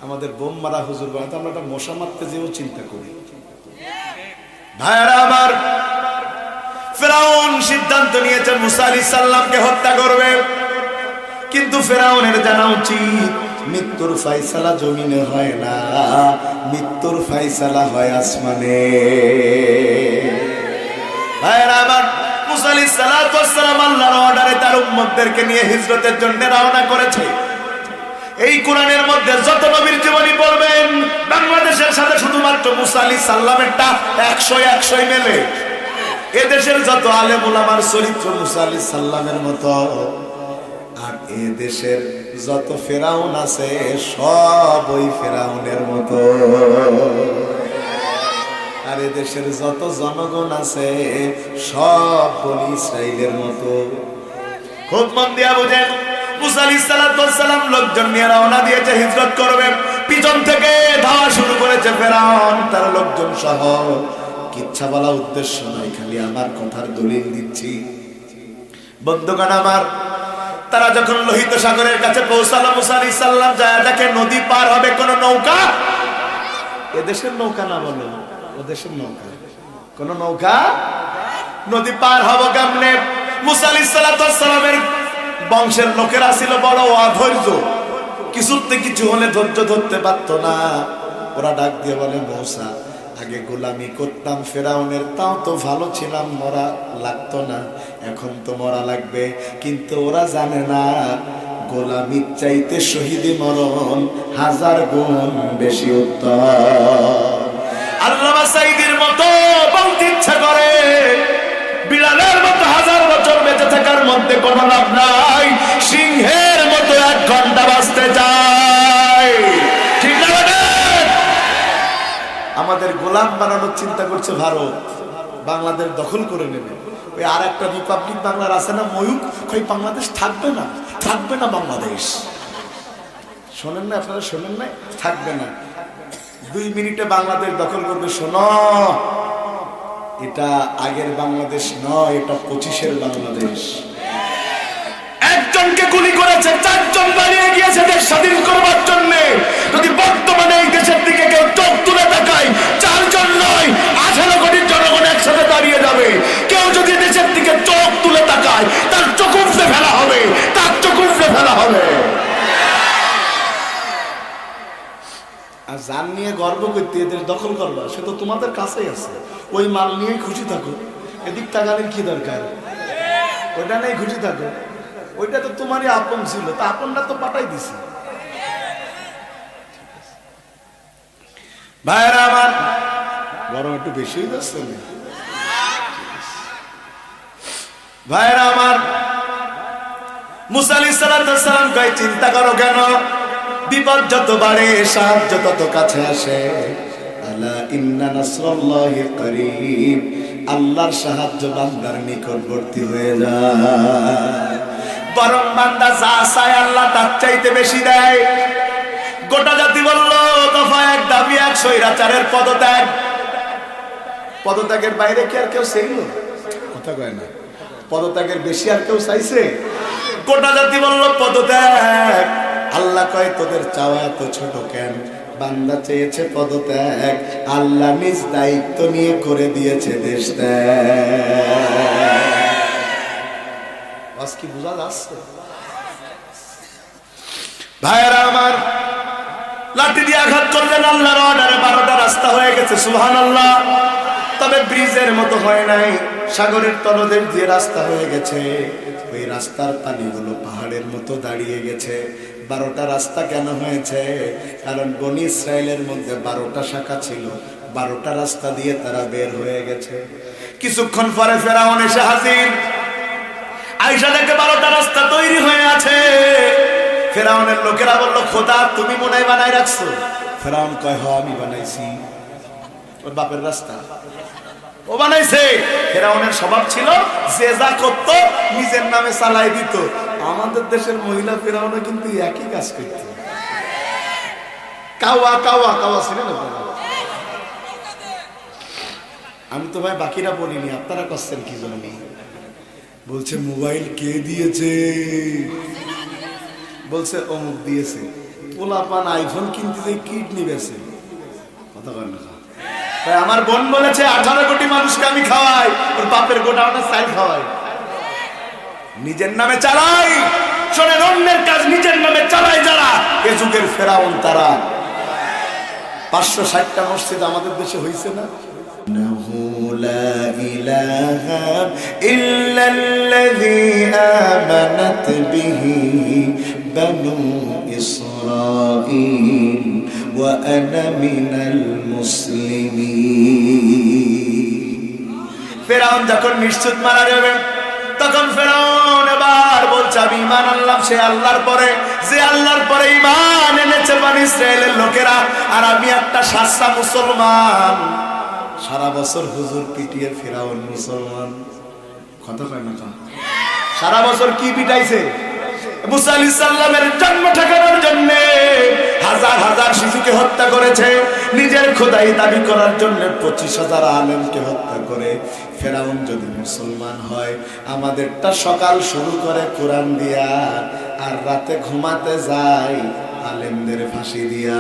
আমাদের বোম মারা হুজুর বানাতে আমরা একটা মশা মারতে যেও চিন্তা করি। ভাইরা আমার, ফেরাউন সিদ্ধান্ত নিয়েছে মুসা আলাইহিস সালামকে হত্যা করবে, কিন্তু ফেরাউনের জানা উচিত মৃত্যুর ফয়সালা জমিনে হয় না, মৃত্যুর ফয়সালা হয় আসমানে। ভাইরা আমার, মুসা আলাইহিস সালাম আল্লাহর অর্ডারে তার উম্মতদেরকে নিয়ে হিজরতের জন্য রওনা করেছে। এই কোরআনের মধ্যে যত নবীর জীবনী পড়বেন, বাংলাদেশের সাথে শুধুমাত্র মুসা আলাইহিস সালামেরটা 100 মেলে। এদেশের যত আলেম ওলামার চরিত্র মুসা আলাইহিস সালামের মতো, আর এদেশের যত ফেরাউন আছে সব ওই ফেরাউনের মতো, আর এদেশের যত জনগণ আছে সব বনি ইসরাইলের মতো। খুব মন দিয়া বুঝেন, মুসা আলাইহিস সালাম লোকজন নিয়ে রওনা দিয়েছে, হিজরত করবে। পিছন থেকে ধাওয়া শুরু করেছে ফেরাউন তার লোকজন সহ। কিচ্ছা বলা উদ্দেশ্য নয়, খালি আমার কথার দলিল দিচ্ছি। বন্ধুগণ আমার, তারা যখন লোহিত সাগরের কাছে পৌঁছালো, মুসা আলাইহিস সালাম যায় দেখে নদী পার হবে কোন নৌকা, এদেশের নৌকা না, বলো ওদেশের নৌকা, কোন নৌকা, নদী পার হবো কেমনে? মুসা আলাইহিস সালামের বংশের লোকেরা ছিল বড় অধৈর্য, কিছুতে কিছু হলে ধৈর্য ধরতে পারত না। ওরা ডাক দিয়ে বলে, মূসা আগে গোলামি করতাম ফেরাউনের, তাও তো ভালো ছিলাম, মরা লাগতো না, এখন তো মরা লাগবে। কিন্তু ওরা জানে না গোলামির চাইতে শহীদি মরণ 1000 গুণ বেশি উত্তম। আল্লামা সাঈদীর মতো বলতে ইচ্ছা করে, বিলালের মতো 1000 বছর বেঁচে থাকার মধ্যে কোনো লাভ নাই, সিংহের মতো 1 ঘন্টা বাঁচতে চায়। ঠিক না? আমাদের গোলাম বানানোর চিন্তা করছে ভারত, বাংলাদেশ দখল করে নেবে। ওই আর একটা রিপাবলিক বাংলার আছে না, ময়ূক, ওই বাংলাদেশ থাকবে না, থাকবে না বাংলাদেশ। শোনেন না আপনারা, শোনেন না, থাকবে না। 2 মিনিটে বাংলাদেশ দখল করবে। শোনো, এটা আগের বাংলাদেশ নয়, এটা 25-এর বাংলাদেশ। একজনকে গুলি করেছে, 4 জন বাড়িয়ে গিয়েছে দেশ স্বাধীন করবার জন্য। যদি বর্তমানে এই দেশের দিকে কেউ চোখ তুলে তাকায়, 4 জন নয়, 18 কোটি জনগণ একসাথে দাঁড়িয়ে যাবে। কেউ যদি দেশের দিকে চোখ তুলে তাকায়, তার চোখ উপড়ে ফেলা হবে, তার চোখ উপড়ে ফেলা হবে। আর যার নিয়ে গর্ব করতে এদের দখল করবা, সে তো তোমাদের কাছেই আছে, ওই মাল নিয়ে খুশি থাকো। এদিক তাকালের কি দরকার? ওইটা নেই খুশি থাকো, ওইটা তো তোমারই আপন ছিল, তা আপনটা তো পাঠাই দিছি। ভাইরা আমার, গরম একটু বেশি হয়ে যাচ্ছে। ভাইরা আমার, মুসা আলাইহিস সালাম কয়, চিন্তা করো কেন? বিপদ যত বাড়ে সাহায্য তত কাছে আসে। আলা ইন্না নাসরাল্লাহি করিব, আল্লাহর সাহায্য বান্দার নিকটবর্তী হয়ে যায়। বরং বান্দা যা চায় আল্লাহ তার চাইতে বেশি দেয়। গোটা জাতি বলল, দফা 1, দাবি 1, স্বৈরাচারের পদত্যাগ। পদত্যাগের বাইরে কি আর কেউ চাইল? কথা কয় না, পদত্যাগের বেশি আর কেউ চাইছে? গোটা জাতি বলল পদত্যাগ। আল্লাহ কয়, তোদের চাওয়া এত ছোট কেন? বান্দা চেয়েছে পদত্যাগ, আল্লাহ নিজ দায়িত্ব নিয়ে করে দিয়েছে দেশ ত্যাগ। কি বোঝা যাচ্ছে? ভাইরা আমার, লাঠি দিয়ে আঘাত করলেন আল্লাহর অর্ডারে, 12টা রাস্তা হয়ে গেছে, সুবহানাল্লাহ। তবে ব্রিজের মতো হয় নাই, সাগরের তলদেশ দিয়ে রাস্তা হয়ে গেছে। ওই রাস্তার পানিগুলো পাহাড়ের মতো দাঁড়িয়ে গেছে। 12টা রাস্তা কেন হয়েছে? কারণ বনি ইসরাইলের মধ্যে 12টা শাখা ছিল, 12টা রাস্তা দিয়ে তারা বের হয়ে গেছে। কিছুক্ষণ পরে ফেরাউন এসে হাজির। আয়েশা দেখে 12টা রাস্তা তৈরি হয়ে আছে। ফেরাউনের লোকেরা বলল, খোদা তুমি মনে হয় বানাই রাখছো? ফেরাউন কয়, হ আমি বানাইছি, ওর বাপের রাস্তা ও বানাইছে। ফেরাউনের স্বভাব ছিল যে যা করত নিজের নামে চালাই দিত। আমাদের দেশের মহিলা ফেরাউনও কিন্তু একই কাজ করত। কাওয়া কাওয়া কাওয়া ছিলেন আপনারা? আমি তো ভাই বাকিরা বলিনি, আপনারা করছেন কি জন্য? বলছে মোবাইল কে দিয়েছে? বলছে অমুক দিয়েছে। পোলাপান আইফোন কিনতে যে কিডনি বেছে কথা বল না। তাই আমার বোন বলেছে 18 কোটি মানুষকে আমি খাওয়াই, ওর বাপের গোডাউনে চাল খাওয়াই, নিজের নামে চালাই। শোনেন, অন্যের কাজ নিজের নামে চালায় যারা, এ যুগের ফেরাউন তারা। 560টা মসজিদ আমাদের দেশে হয়েছে না? লা ইলাহা ইল্লাল্লাযী আমানাত বিহি বানু ইসরাঈল ওয়া আনা মিনাল মুসলিমিন। ফেরাউন যখন নিশ্চিত মারা যাবে, তখন ফেরাউন এবার বলছে আমি ঈমান আনলাম সে আল্লাহর পরে, যে আল্লাহর পরে ঈমান এনেছে বনি ইসরাইলের লোকেরা, আর আমি একটা সাচ্চা মুসলমান। সারা বছর হুজুর পিটিয়ে ফেরাউন মুসলমান। কথা কয় না? সারা বছর কি পিটাইছে? মুসা আলাইহিস সালামের জন্ম ঠেকানোর জন্য হাজার হাজার শিশুকে হত্যা করেছে। নিজের খোদাই দাবি করার জন্য 25,000 আলেমকে হত্যা করে। ফেরাউন যদি মুসলমান হয়, আমাদেরটা সকাল শুরু করে কোরআন দিয়া, আর রাতে ঘুমাতে যায় আলেমদের ফাঁসি দিয়া।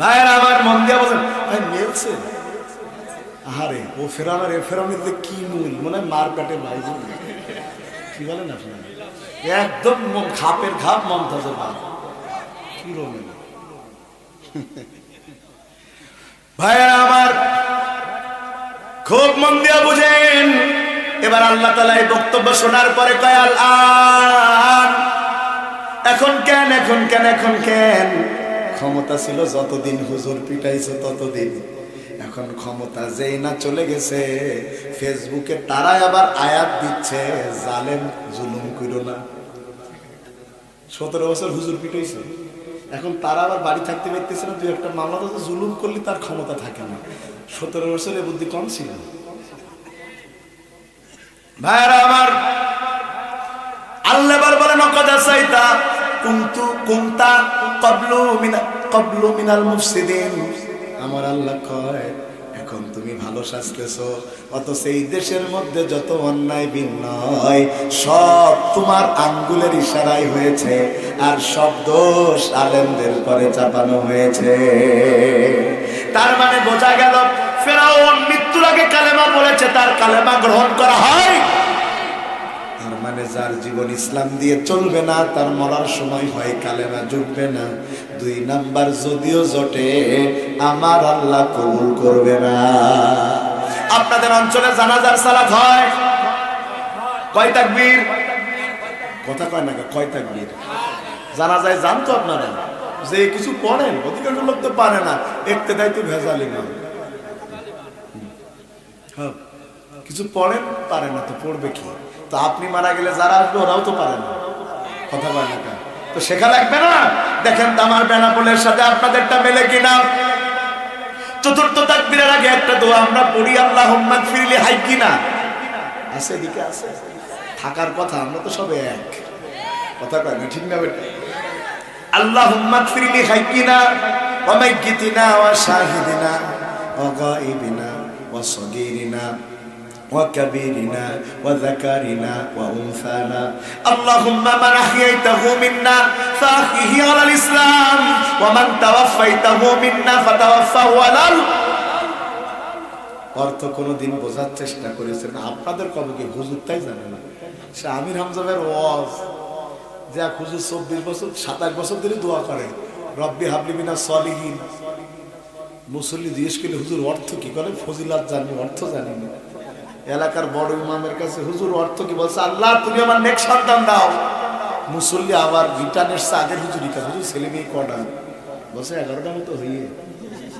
ভাইরা আমার, মন দিয়া বলেন ভাই মেলছে। আরে ও ফেরাউনের, এ ফেরাউনের কি মূল মনে হয় মার পেটে ভাই, কি বলেন আপনারা? একদম খাপের খাপ মমতাজের ভাব কি রকম। ভাইরা আমার, খুব মন দিয়া বুঝেন। এবার আল্লাহ তাআলা এই বক্তব্য শোনার পরে কয়, আল এখন কেন, এখন কেন, এখন কেন? ক্ষমতা ছিল যতদিন হুজুর পিটাইছে ততদিন, এখন ক্ষমতা যেই না চলে গেছে, ফেসবুকে তারাই আবার আয়াত দিচ্ছে জালেম জুলুম কইরো না। 17 বছর হুজুর পিটাইছে, এখন তারা আবার বাড়ি থাকতে পারতেছে না। দুই একটা মামলা তো জুলুম করলে তার ক্ষমতা থাকে না। 17 বছরের বুদ্ধি কম ছিল। ভাইরা আমার, আল্লাহ এবার বলেন অকদা সাইতা কুনতা ক্বাবলু মিনাল মুফসিদিন। আমার আল্লাহ কয়, এখন তুমি ভালো সাজতেছো, অথচ এই দেশের মধ্যে যত অন্যায় বিন্যায় সব তোমার আঙ্গুলের ইশারায় হয়েছে, আর সব দোষ আলেমদের পরে চাপানো হয়েছে। তার মানে বোঝা গেল, ফেরাউন মৃত্যুর আগে কালেমা বলেছে, তার কালেমা গ্রহণ করা হয়। তার মানে যার জীবন ইসলাম দিয়ে চলবে না, তার মরার সময় হয় কালেমা জুটবে না। 2 নাম্বার যদিও জটে, আমার আল্লাহ কবুল করবে না। আপনাদের অঞ্চলে জানাজার সালাত হয় কয় তাকবীর? কথা কয় না, কয় তাকবীর? জানাজায় জানতো আপনারা যে কিছু পড়েন, অধিকাংশ লোক তো পারে না, একতে দায়িত্ব ভেজালি না। হ্যাঁ, কিছু পড়েন, পারে না তো পড়বে কি? তো আপনি মারা গেলে যারা আসবে ওরাও তো পারে না। কথা বলে না, তো শেখা লাগবে না? দেখেন তো আমার বেনাপোলের সাথে আপনাদেরটা মেলে কিনা। চতুর্থ তাকবীরের আগে একটা দোয়া আমরা পড়ি, আল্লাহুম্মা গফিরলি, হাই কিনা আছে? এদিকে আছে থাকার কথা, আমরা তো সব এক। কথা কয় না, ঠিক না বেটা? আল্লাহুম্মা গফিরলি হাইয়িনা ওয়া মাইয়িতিনা ওয়া শাহিদিনা ওয়া গায়িবিনা ওয়া সগীরিনা وكبيرنا وذكرنا وأنثانا اللهم من أحييته منا فأحيه على الإسلام ومن توفيته منا فتوفه على অর্থ কোনদিন বোঝার চেষ্টা করেছেন? আপনাদের কবে কি হুজুর তাই জানে না। সে আমির হামজার ওয়াজ যে হুজুর 24 বছর 27 বছর ধরে দোয়া করে, রব্বি হাবলি মিনাস সলিহিন। মুসল্লি জিজ্ঞেস করলে হুজুর অর্থ কি? করে ফজিলাত জানি, অর্থ জানি না। এলাকার বড় ইমামের কাছে হুজুর অর্থ কি? বলছে আল্লাহ তুমি আমার নেক্সট সন্তান দাও। মুসল্লি আবার রিটার্ন এসছে আগের হুজুরি কাছে, হুজুর ছেলে মেয়ে কটা? বলছে 11টা মতো হইয়ে,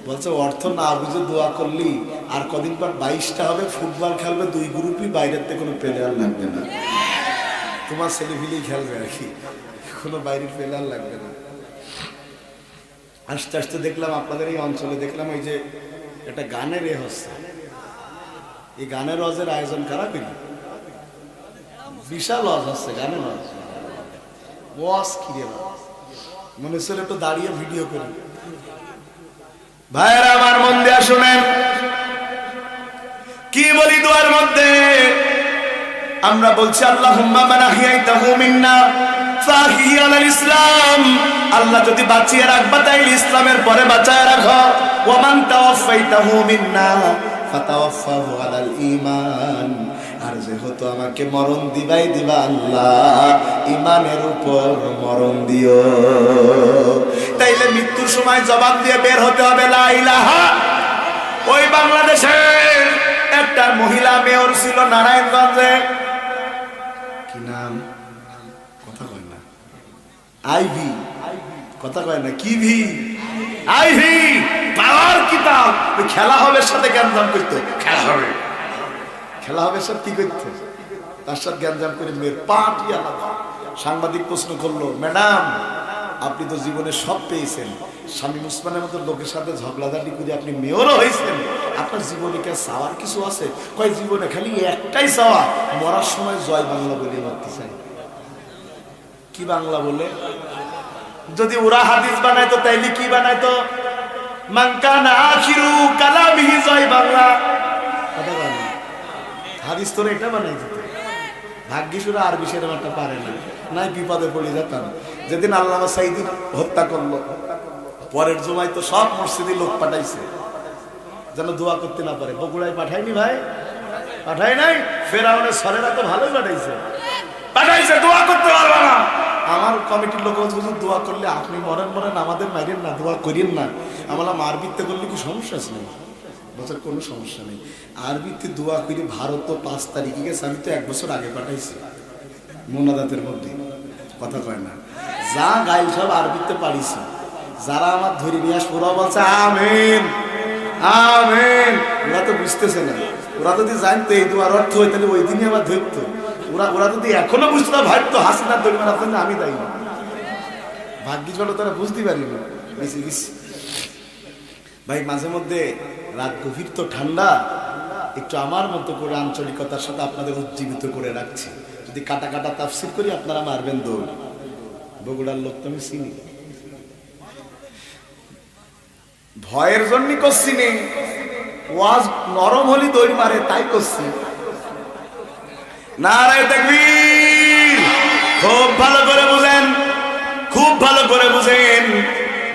বলছে অর্থ না বুঝে দোয়া করলি আর কদিন পর 22টা হবে, ফুটবল খেলবে 2 গ্রুপই, বাইরের থেকে কোনো প্লেয়ার লাগবে না, তোমার ছেলেপিলেই খেলবে আর কি, কোনো বাইরের প্লেয়ার লাগবে না। আস্তে আস্তে দেখলাম আপনাদের এই অঞ্চলে দেখলাম এই যে একটা গানের হচ্ছে, এই গানের রজের আয়োজন কারা করি, বিশাল লজ হচ্ছে, গানের লজ ওয়াজ কিরে মনে হচ্ছিল একটু দাঁড়িয়ে ভিডিও করি। ভাইয়েরা আমার মন দিয়ে শুনেন কি বলি দোয়ার মধ্যে, আমরা বলছি আল্লাহুম্মা মান আহইয়াইতাহু মিন্না ফাহি আলাল ইসলাম, আল্লাহ যদি বাঁচিয়ে রাখবা তাইলে ইসলামের পরে বাঁচায় রাখো, ওয়া মান তাওয়াফাইতাহু মিন্না ফাতাওয়াফাহু আলাল ঈমান, আর যেহেতু আমাকে মরণ দিবাই দিবা আল্লাহ ঈমানের উপর মরণ দিও। তাইলে মৃত্যুর সময় জবাব দিয়ে বের হতে হবে লা ইলাহা। ওই বাংলাদেশে একটা মহিলা মেয়র ছিল নারায়ণগঞ্জে, কি নাম কথা কয় না, আইভি, কথা কয় না, কি ভি আইভি, পাওয়ার কিতাব, খেলা হবে সাথে জ্ঞানজাম করতে, খেলা হবে, খেলা হবে সব কি করতে, তার সাথে জ্ঞানজাম করে মেয়ের পাটি আলাদা। সাংবাদিক প্রশ্ন করলো, ম্যাডাম আপনি তো জীবনে সব পেয়েছেন, স্বামী মুসলমানের মতো লোকের সাথে ঝগড়াঝাটি করে আপনি মেয়রও হয়েছেন, আপনার জীবনে কি চাওয়ার কিছু আছে? কয় জীবনে খালি একটাই চাওয়া, মরার সময় জয় বাংলা বলে মরতে চাই। কি বাংলা বলে? যদি ওরা হাদিস বানাইতো তাইলে কি বানাইতো, মান কানা আখিরু কালামিহি জয় বাংলা, কথা বলে হাদিস তোরা এটা বানাই দিত। ভাগ্যিস ওরা আরবি সেরকম একটা পারে না, নাই বিপদে পড়ে যেতাম। যেদিন আল্লামা সাইদি হত্যা করলো, পরের জমায় তো সব মসজিদে লোক পাঠাইছে যেন দোয়া করতে না পারে। বগুড়ায় পাঠায়নি ভাই, পাঠায় নাই, ফেরাউনের সরেরা তো ভালোই পাঠাইছে, পাঠাইছে দোয়া করতে পারবে না। আমার কমিটির লোক বলছে দোয়া করলে আপনি মরেন মরেন, আমাদের মাইরেন না, দোয়া করিয়েন না। আমরা আরবিতে করলে কি সমস্যা আছে? বছর কোনো সমস্যা নেই, আরবিতে দোয়া করে ভারত 5 তারিখে গেছে, আমি তো 1 বছর আগে পাঠাইছি মোনাজাতের মধ্যে, কথা কয় না, যা গাইল সব আরবিতে পারিছি। যারা আমার ধরে নিয়ে আসবো ওরা বলছে আমিন আমিন, ওরা তো বুঝতেছে না। ওরা যদি জানতো এই দোয়ার অর্থ হয় তাহলে ওই দিনই আমার ধরতো। ওরা যদি এখনো বুঝতো না, ভাবতো হাসিনার দরিমার আপনার আমি দায়ী, ভাগ্যিস ভালো তারা বুঝতে পারিনি, বেশি গেছি। ভাই মাঝে মধ্যে রাত গভীর তো ঠান্ডা, একটু আমার মতো করে আঞ্চলিকতার সাথে আপনাদের উজ্জীবিত করে রাখছি। যদি কাটা কাটা তাফসীর করি আপনারা মারবেন দৌড়, বগুড়ার লোক তো আমি চিনি, ভয়ের জন্য করছি নে, ওয়াজ নরম হলি দৌড় মারে তাই করছি। নারায়ে তাকবীর। খুব ভালো করে বুঝেন, খুব ভালো করে বুঝেন,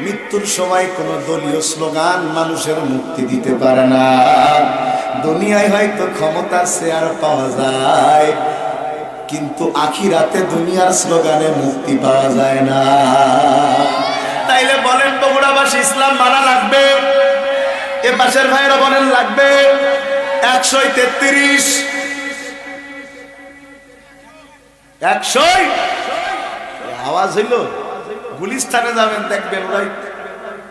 মৃত্যুর সময় কোন দলীয় স্লোগান মানুষের মুক্তি দিতে পারে না। দুনিয়ায় হয়তো ক্ষমতার শেয়ার পাওয়া যায়, কিন্তু আখিরাতে দুনিয়ার স্লোগানে মুক্তি পাওয়া যায় না। তাইলে বলেন বগুড়াবাসী ইসলাম মানা লাগবে, এ পাশের ভাইরা বলেন লাগবে। 133 100 আওয়াজ হইল, গুলিস্তানে যাবেন দেখবেন ওরাই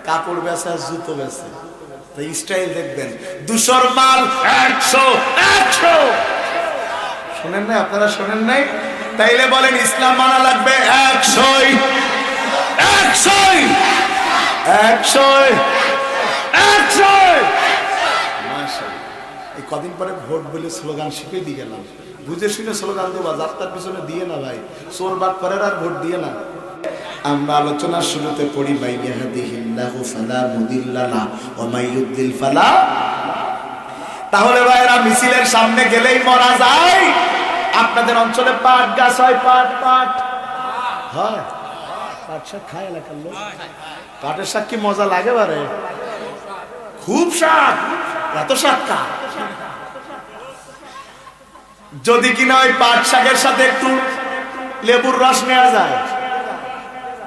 কাপড় বেচে আর জুতো বেচে, তো স্টাইল দেখবেন 200 মাল 100 100। শোনেন নাই আপনারা, শোনেন নাই? তাইলে বলেন ইসলাম মানা লাগবে 100 100 100 100। এই কদিন পরে ভোট বলে স্লোগান শিখে দিয়ে গেলাম, বুঝে শুনে স্লোগান দেবা, যাত্রার পিছনে দিয়ে না ভাই, চোর বাট করার আর ভোট দিয়ে না। আমরা আলোচনার শুরুতে পড়ি মাই ইয়াহদিহিল্লাহু ফালা মুদিল্লা লাহু ওয়া মাই ইউদ্লিল ফালা। তাহলে ভাইরা মিছিলের সামনে গেলেই মরা যায়। আপনাদের অঞ্চলে পাট গাছ হয়, পাট পাট হয়, পাট শাক খায় এলাকার লোক। পাটের শাক কি মজা লাগে বারে, খুব শাক, এত শাক কা। যদি কিনা ওই পাট শাকের সাথে একটু লেবুর রস নেওয়া যায়,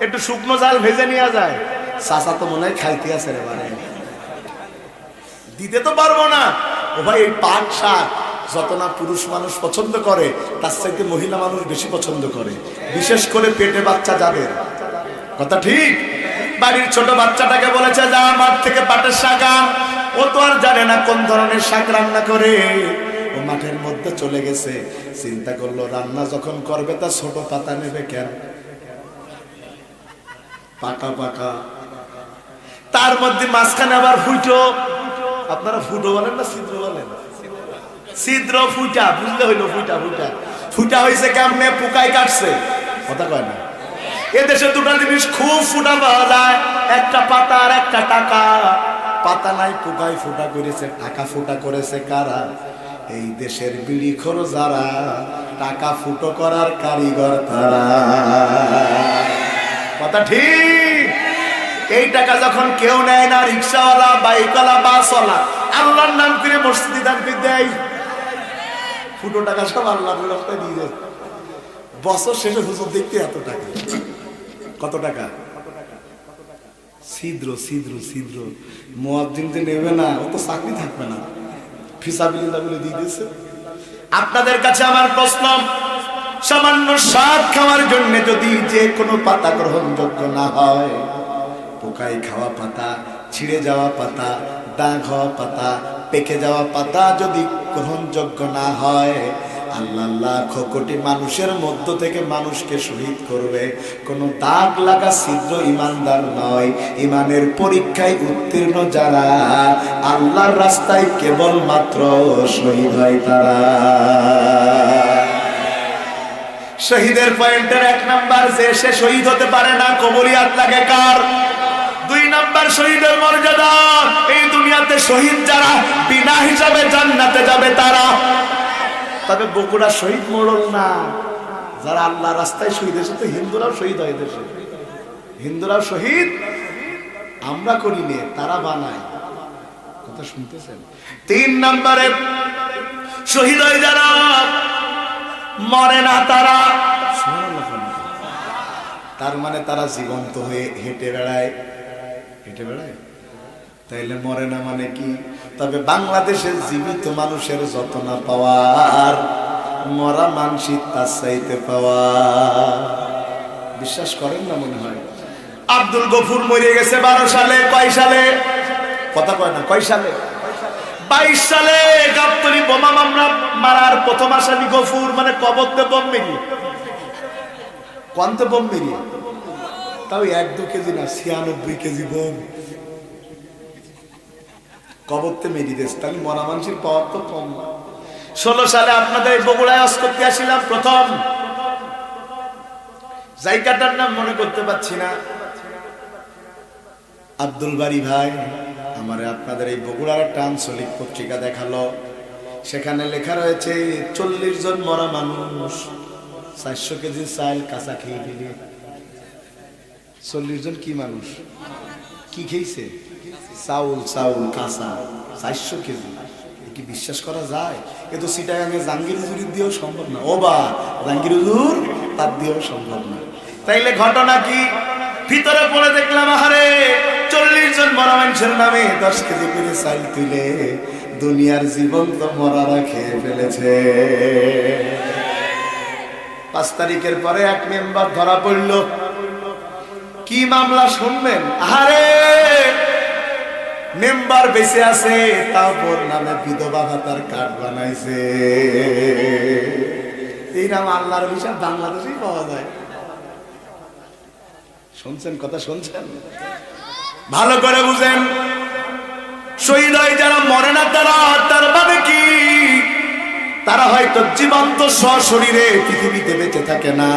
একটু শুকনো জাল ভেজে নেওয়া যায়, চাচা তো মনে হয় খাইতে আছে রে বারে, দিতে তো পারবো না। ও ভাই এই পাট শাক যত না পুরুষ মানুষ পছন্দ করে, তার চাইতে মহিলা মানুষ বেশি পছন্দ করে, বিশেষ করে পেটে বাচ্চা যাদের, কথা ঠিক। বাড়ির ছোট বাচ্চাটাকে বলেছে যা মাঠ থেকে পাটের শাক আন। ও তো আর জানে না কোন ধরনের শাক রান্না করে। ও মাঠের মধ্যে চলে গেছে, চিন্তা করলো রান্না যখন করবে তা ছোট পাতা নেবে কেন, পাকা পাকা। তার মধ্যে মাঝখানে আবার ফুটো, আপনারা ফুটো বলেন না ছিদ্র বলেন? ছিদ্র ফুটা, বুঝলে হইলো ফুটা ফুটা। ফুটা হয়েছে কেমনে? পোকায় কাটছে, কথা কয় না। এদেশে দুটা জিনিস খুব ফুটা পাওয়া যায়, একটা পাতা আর একটা টাকা। পাতা নাই, পোকায় ফুটা করেছে। টাকা ফুটা করেছে কারা? এই দেশের বিড়িখোর যারা, টাকা ফুটো করার কারিগর তারা। কথা ঠিক। এই টাকা যখন কেউ নেয় না, রিক্সাওয়ালা, বাইকওয়ালা, বাসওয়ালা আল্লাহর নাম করে মসজিদে দান করে দেয়। ফুটো টাকা সব আল্লাহ রাস্তায় দিয়ে যায়। বছর শেষে হুজুর দেখতে এত টাকা। কত টাকা? ছিদ্র ছিদ্র ছিদ্র। মুয়াজ্জিন যে নেবে না, ও তো চাকরি থাকবে না, ফিসাবিলিল্লাহ বলে দিয়ে দিয়েছে। আপনাদের কাছে আমার প্রশ্ন, সামান্য স্বাদ খাওয়ার জন্য যদি যে কোনো পাতা গ্রহণযোগ্য না হয়, পোকায় খাওয়া পাতা, ছিঁড়ে যাওয়া পাতা, দাগ হওয়া পাতা, পেকে যাওয়া পাতা যদি গ্রহণযোগ্য না হয়, আল্লাহ লাখ কোটি মানুষের মধ্য থেকে মানুষকে শহীদ করবে। কোনো দাগ লাগা ছিদ্র ইমানদার নয়। ইমানের পরীক্ষায় উত্তীর্ণ যারা, আল্লাহর রাস্তায় কেবলমাত্র শহীদ হয় তারা। শহীদের পয়েন্টের 1 নাম্বার, যে সে শহীদ হতে পারে না, কবুলিয়াত লাগে কার? 2 নাম্বার, শহীদের মর্যাদা। এই দুনিয়াতে শহীদ যারা, বিনা হিসাবে জান্নাতে যাবে তারা। তবে বগুড়া শহীদ মোড়ল না, যারা আল্লাহ রাস্তায় শহীদ হয়েছে। তো হিন্দুরাও শহীদ হয় দেশে, হিন্দুরাও শহীদ আমরা করি নে, তারা বানায়। কথা শুনতেছেন? 3 নাম্বারে শহীদ হয় যারা, মরে না তারা। তার মানে তারা জীবন্ত হয়ে হেঁটে বেড়ায়, হেঁটে বেড়ায়, তাইলে মরে না মানে কি? তবে বাংলাদেশের জীবিত মানুষের যত না পাওয়ার, মরা মানসিক তার চাইতে পাওয়া। বিশ্বাস করেন না মনে হয়? আব্দুল গফুর মরে গেছে 12 সালে। কয় সালে? কথা কয় না, কয় সালে? 22 সালে। গাবতলী বোমা মামলা মারার প্রথম আসামি গফুর, মানে কবরতে বোম মেরিয়ে, কন্তে বোম মেরিয়ে, তাও 1-2 কেজি না, 96 কেজি বোম কবরতে মেরিয়ে দিয়েছে। তাহলে মরা মানুষের পাওয়ার তো কম না। 16 সালে আপনাদের বগুড়ায় আজ করতে আসছিলাম প্রথম, জায়গাটার নাম মনে করতে পারছি না। আব্দুল বাড়ি ভাই আমারে আপনাদের এই বগুড়ার একটা আঞ্চলিক পত্রিকা দেখালো, সেখানে লেখা রয়েছে 40 জন মরা মানুষ, 400 কেজি চাল কাঁচা খেয়ে ফেলে। 40 জন কি মানুষ? কি খেয়েছে? চাউল, চাউল কাঁচা 400 কেজি। কি বিশ্বাস করা যায়? এ তো সিটাগাঙ্গে জাহাঙ্গীর হুজুর দিয়েও সম্ভব না। ও বা জাহাঙ্গীর হুজুর তার দিয়েও সম্ভব না। তাইলে ঘটনা কি? ভিতরে পড়ে দেখলাম, আহারে 40 জন মরা মানুষের নামে 10 কেজি করে চাল তুলে দুনিয়ার জীবন্ত মরারা খেয়ে ফেলেছে। 5 তারিখের পরে এক মেম্বার ধরা পড়ল। কি মামলা শুনবেন? আহারে মেম্বার বেঁচে আছে, তারপর নামে বিধবা ভাতার কার্ড বানাইছে। এই নাম আল্লাহর হিসাব বাংলাদেশেই পাওয়া যায়। শুনছেন? কথা শুনছেন? ভালো করে বুঝেন। শহীদ হয় যারা, মরে না তারা। তার মানে কি? তারা হয়তো জীবন্ত সশরীরে পৃথিবীতে বেঁচে থাকে না,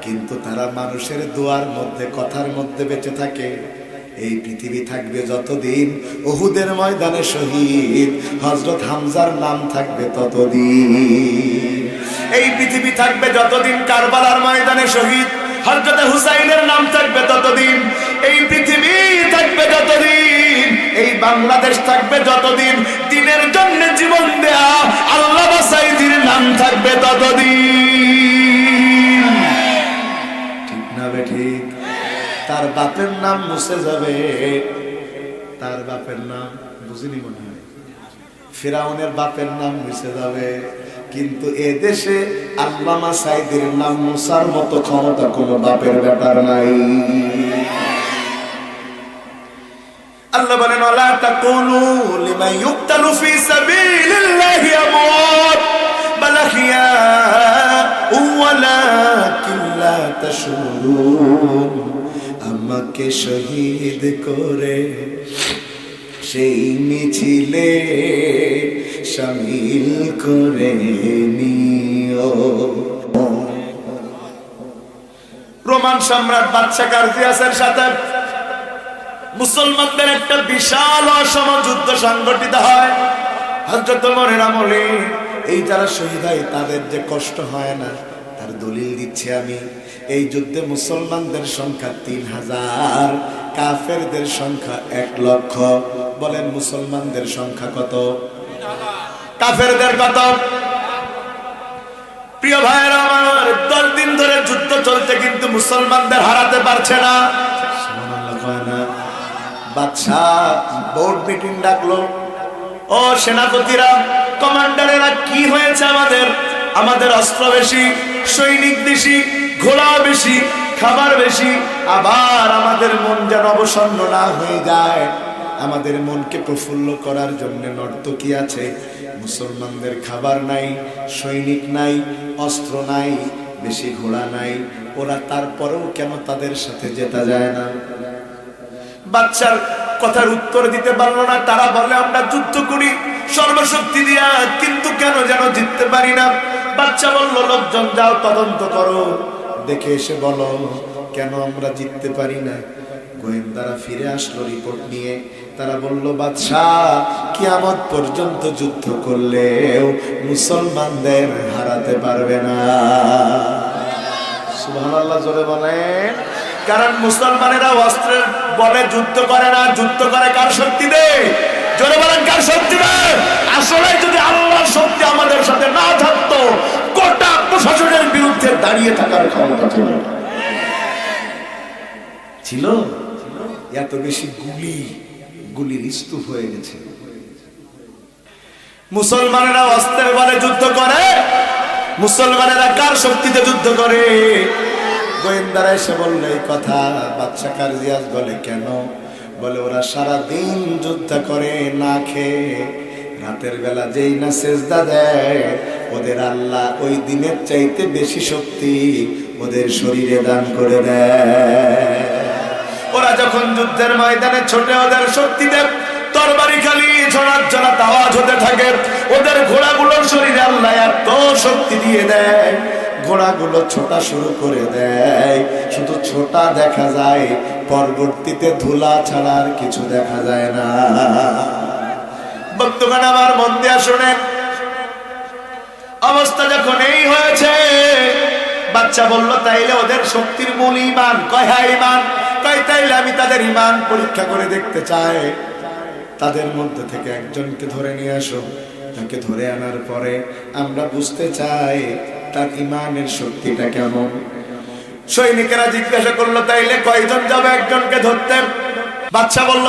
কিন্তু তারা মানুষের দোয়ার মধ্যে, কথার মধ্যে বেঁচে থাকে। এই পৃথিবী থাকবে যতদিন, উহুদের ময়দানে শহীদ হযরত হামজার নাম থাকবে ততদিন। এই পৃথিবী থাকবে যতদিন, কারবালার ময়দানে শহীদ হযরত হুসাইনের নাম থাকবে ততদিন। এই পৃথিবী থাকবে যতদিন, এই বাংলাদেশ থাকবে যতদিন, দিনের জন্য জীবন দেয়া আল্লাহ বাসাইদির নাম থাকবে ততদিন। ঠিক না বেঠিক? তার বাপের নাম মুছে যাবে, তার বাপের নাম বুঝিনি মনে হয়, ফিরাউনের বাপের নাম মুছে যাবে, কিন্তু এ দেশে আল্লামা সাইদের নাম মুছার মতো ক্ষমতা কোনো বাপের ব্যাপার নাই। আল্লাহ বলেন ওয়ালা তাকুলু লিমান ইউকতালু ফি সাবিলিল্লাহি আমওয়াত বাল আহইয়া ওয়ালাকিন লা তাশউরুন। আমাকে শহীদ করে সেই মিছিলে শামিল করে নিও। রোমান সম্রাট বাদশা কার্জিয়াসের সাথে মুসলমানদের একটা বিশাল অসম যুদ্ধ সংগঠিত হয়। হযরত ওমরের আমলে এই যারা শহীদ হয় তাদের যে কষ্ট হয় না তার দলিল দিচ্ছি আমি। এই যুদ্ধে মুসলমানদের সংখ্যা 3000, কাফেরদের সংখ্যা 1 লক্ষ। বলেন মুসলমানদের সংখ্যা কত? কাফেরদের কত? প্রিয় ভাইরা আমার, 10 দিন ধরে যুদ্ধ চলছে কিন্তু মুসলমানদের হারাতে পারছে না। সুবহানাল্লাহ কয় না? বাদশা বোর্ড মিটিং ডাকলো। ও সেনাপতিরা, কমান্ডারেরা, কি হয়েছে? আমাদের অস্ত্র বেশি, সৈনিক বেশি, ঘোড়া বেশি, খাবার বেশি, আবার আমাদের মন যেন অবসন্ন না হয়ে যায়। আমাদের মনকে প্রফুল্ল করার জন্য নর্তকী আছে, মুসলমানদের খাবার নাই, সৈনিক নাই, অস্ত্র নাই, বেশি ঘোড়া নাই। ওরা তারপরেও কেন তাদের সাথে জেতা যায় না? বাচ্চার কথার উত্তর দিতে পারলো না। তারা বলে আমরা যুদ্ধ করি সর্বশক্তি দিয়া, কিন্তু কেন যেন জিততে পারি না। বাচ্চা বলল লোকজন যাও তদন্ত করো, দেখে এসে বলো কেন আমরা জিততে পারি না। গোয়েন্দারা ফিরে আসলো রিপোর্ট নিয়ে। তারা বলল বাদশাহ কিয়ামত পর্যন্ত যুদ্ধ করলেও মুসলমানদের হারাতে পারবে না। সুবহানাল্লাহ জোরে বলেন। কারণ মুসলমানেরা অস্ত্রের বলে যুদ্ধ করে না, যুদ্ধ করে কার শক্তিতে? জোরে বলেন কার শক্তিতে? আসলে যদি আল্লাহর শক্তি আমাদের সাথে না থাকতো, গোটা প্রশাসনের বিরুদ্ধে দাঁড়িয়ে থাকার ক্ষমতা ছিল। এত বেশি গুলির স্তূপ হয়ে গেছে। মুসলমানেরা অস্ত্রের বলে যুদ্ধ করে, মুসলমানেরা কার শক্তিতে যুদ্ধ করে? গোয়েন্দারা এসে বলল এই কথা। বাদশা কার্জিয়াস বলে কেন? বলে ওরা সারা দিন যুদ্ধ করে না খেয়ে, রাতের বেলা যেই না সেজদা দেয়, ওদের আল্লাহ ওই দিনের চাইতে বেশি শক্তি ওদের শরীরে দান করে দেয়। ওরা যখন যুদ্ধের ময়দানে ছোটে ওদের শক্তিতে তরবারি খালি ঝড়ার ঝড়াত আওয়াজ হতে থাকে। ওদের ঘোড়াগুলোর শরীরে আল্লাহ এত শক্তি দিয়ে দেয়, ঘোড়াগুলো ছোটা শুরু করে দেয়। শুধু ছোটা দেখা যায়, পরবর্তীতে ধুলা ছাড়া আর কিছু দেখা যায় না। বন্ধুগণ আমার মন দিয়া শুনেন, অবস্থা যখন এই হয়েছে, বাচ্চা বলল তাইলে ওদের শক্তির মূল ঈমান। কয় হ্যাঁ ঈমান। কয় তাইলে আমি তাদের ঈমান পরীক্ষা করে দেখতে চাই। তাদের মধ্যে থেকে একজনকে ধরে নিয়ে আসো। তাকে ধরে আনার পরে আমরা বুঝতে চাই তার ঈমানের শক্তিটা কেমন। সৈনিকেরা জিজ্ঞাসা করলো তাইলে কয়জন যাবে একজনকে ধরতে? বাচ্চা বলল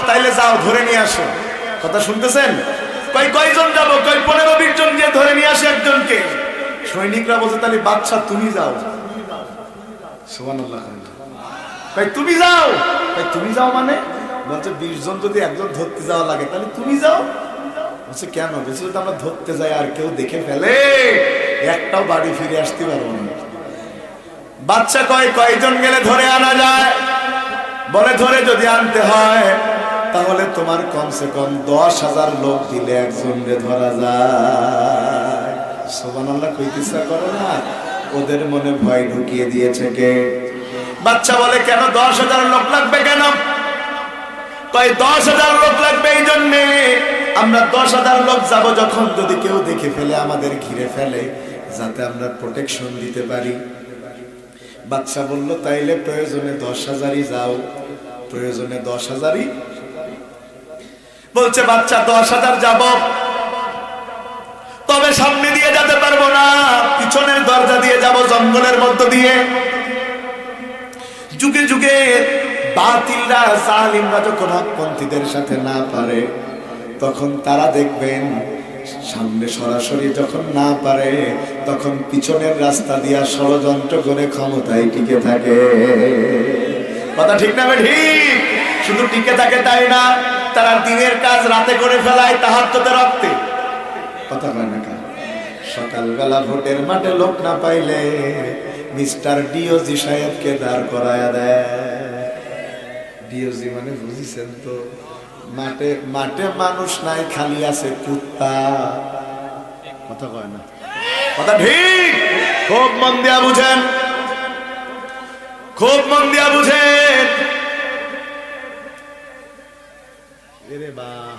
তাইলে যাও ধরে নিয়ে আসো। কথা শুনতেছেন? কয়জন যাবো? 15-20 জন গিয়ে ধরে নিয়ে আসে একজনকে। সৈনিকরা বলছে তাহলে বাচ্চা তুমি যাও। সুবহানাল্লাহ। তুমি যাও? তুমি যাও মানে? বলছে 20 জন যদি একজন ধরতে যাওয়া লাগে তাহলে তুমি যাও। বলছে কেন? বলছে যদি আমরা ধরতে যাই আর কেউ দেখে ফেলে, একটাও বাড়ি ফিরে আসতে পারবো না। বাচ্চা কয়জন গেলে ধরে আনা যায়? বলে ধরে যদি আনতে হয় তাহলে তোমার কমসে কম 10,000 লোক দিলে একজনকে ধরা যায়। সুবহানাল্লাহ কইতে ইচ্ছা করে না? ওদের মনে ভয় ঢুকিয়ে দিয়েছে কে? বাচ্চা বলে কেন 10,000 লোক লাগবে? কেন? 10,000 লোক লাগবে এই জন্যে আমরা 10,000 লোক যাব যখন যদি কেউ দেখে ফেলে, আমাদের ঘিরে ফেলে, যাতে আমরা প্রোটেকশন দিতে পারি। বাচ্চা বলল তাইলে প্রয়োজনে 10,000ই যাও। প্রয়োজনে 10,000ই। বলছে বাচ্চা 10,000 যাব, তবে সামনে দিয়ে যেতে পারবো না, পিছনের দরজা দিয়ে যাব, জঙ্গলের মধ্য দিয়ে। যুগে যুগে বাতিলরা, জালিমরা যখন হকপন্থীদের সাথে না পারে, তখন তারা দেখবেন সামনে সরাসরি যখন না পারে, তখন পিছনের রাস্তা দিয়া ষড়যন্ত্র করে ক্ষমতায় টিকে থাকে। কথা ঠিক না? ঠিক। শুধু টিকে থাকে তাই না, তারা দিনের কাজ রাতে করে ফেলায় তাহাজ্জুদের রক্তে। কথা কয় না কেন? সকালবেলা ভোটের মাঠে লোক না পাইলে মিস্টার ডিওজি সাহেবকে দাঁড় করায়া দেয়। ডিওজি মানে বুঝিছেন তো, মাঠে মাঠে মানুষ নাই, খালি আছে কুত্তা। কথা কয় না? কথা ঠিক। খুব মন দিয়া বুঝেন, খুব মন দিয়া বুঝেন। এরে বাহ,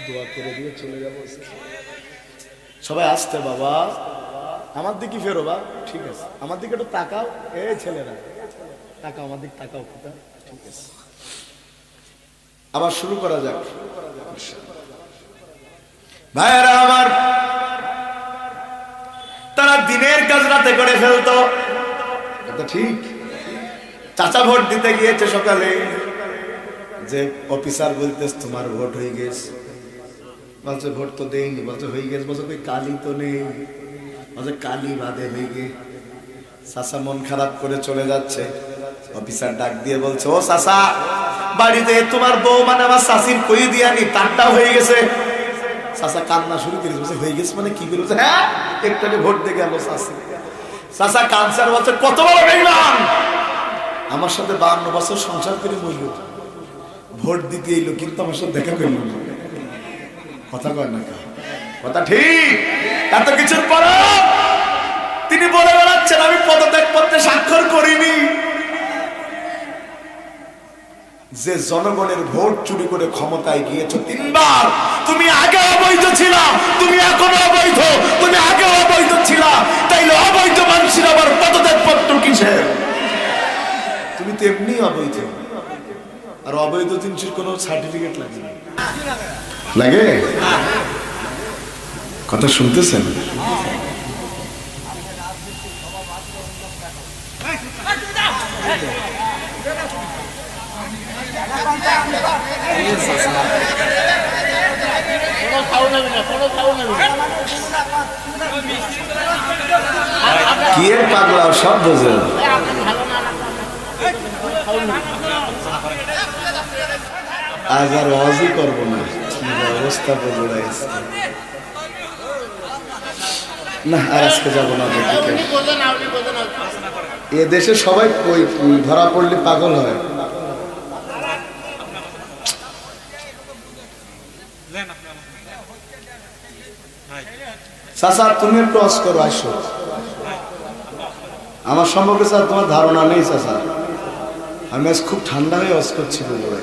দোয়া করে দিয়ে চলে যাবো। সবাই আসতে বাবা, আমার দিকে ফেরো বা, ঠিক আছে, আমার দিকে একটু তাকাও। এই ছেলেরা তাকাও, আমার দিকে তাকাও। ঠিক আছে, আবার শুরু করা যাক। ভাইয়েরা আমার, তারা দিনের কাজ রাতে করে ফেলতো। এটা ঠিক। চাচা ভোট দিতে গিয়েছে সকালে, যে অফিসার বলতেছ তোমার ভোট হয়ে গেছে। বলছে ভোট তো দেয়নি। বলছে হয়ে গেছে। বলছে কই কালি তো নেই। বলছে কালি বাদে হয়ে গে। চাচা মন খারাপ করে চলে যাচ্ছে। অফিসার ডাক দিয়ে বলছে, ও চাচা, বাড়িতে তোমার বউ মানে আমার শাশির কই দিয়ানি, তারটাও হয়ে গেছে। চাচা কান্না শুরু করেছে। বলছে হয়ে গেছে মানে কি বলছে? হ্যাঁ, একটু ভোট দিয়ে গেল শাশি। চাচা কানসার বলছে কত বড় বেঈমান, আমার সাথে 52 বছর সংসার করে মরল, ভোট দিতে এলো কিন্তু আমার সাথে দেখা করল না। কথা কয় না? কথা ঠিক। এত কিছুর পর তিনি বলে বেড়াচ্ছেন আমি পদত্যাগ পত্রে স্বাক্ষর করিনি। যে জনগণের ভোট চুরি করে ক্ষমতায় গিয়েছ 3 বার, তুমি আগে অবৈধ ছিলা, তুমি এখন অবৈধ, তুমি আগে অবৈধ ছিলা, তাইলে অবৈধ মানুষের আবার পদত্যাগ পত্র কিসের? তুমি তো এমনি অবৈধ, আর অবৈধ জিনিসের কোনো সার্টিফিকেট লাগে না। লাগে? কথা শুনতেছেন? কি এর পাগলা সব বোঝে। আজ আর ওয়াজই করবো না, অবস্থা বোঝে না। আর আজকে যাবো না। এ দেশে সবাই ধরা পড়লে পাগল হয়। চাচা তুমি একটু অস করো, আসো। আমার সম্পর্কে স্যার তোমার ধারণা নেই চাচা, আমি আজ খুব ঠান্ডা হয়ে অস করছি বলে।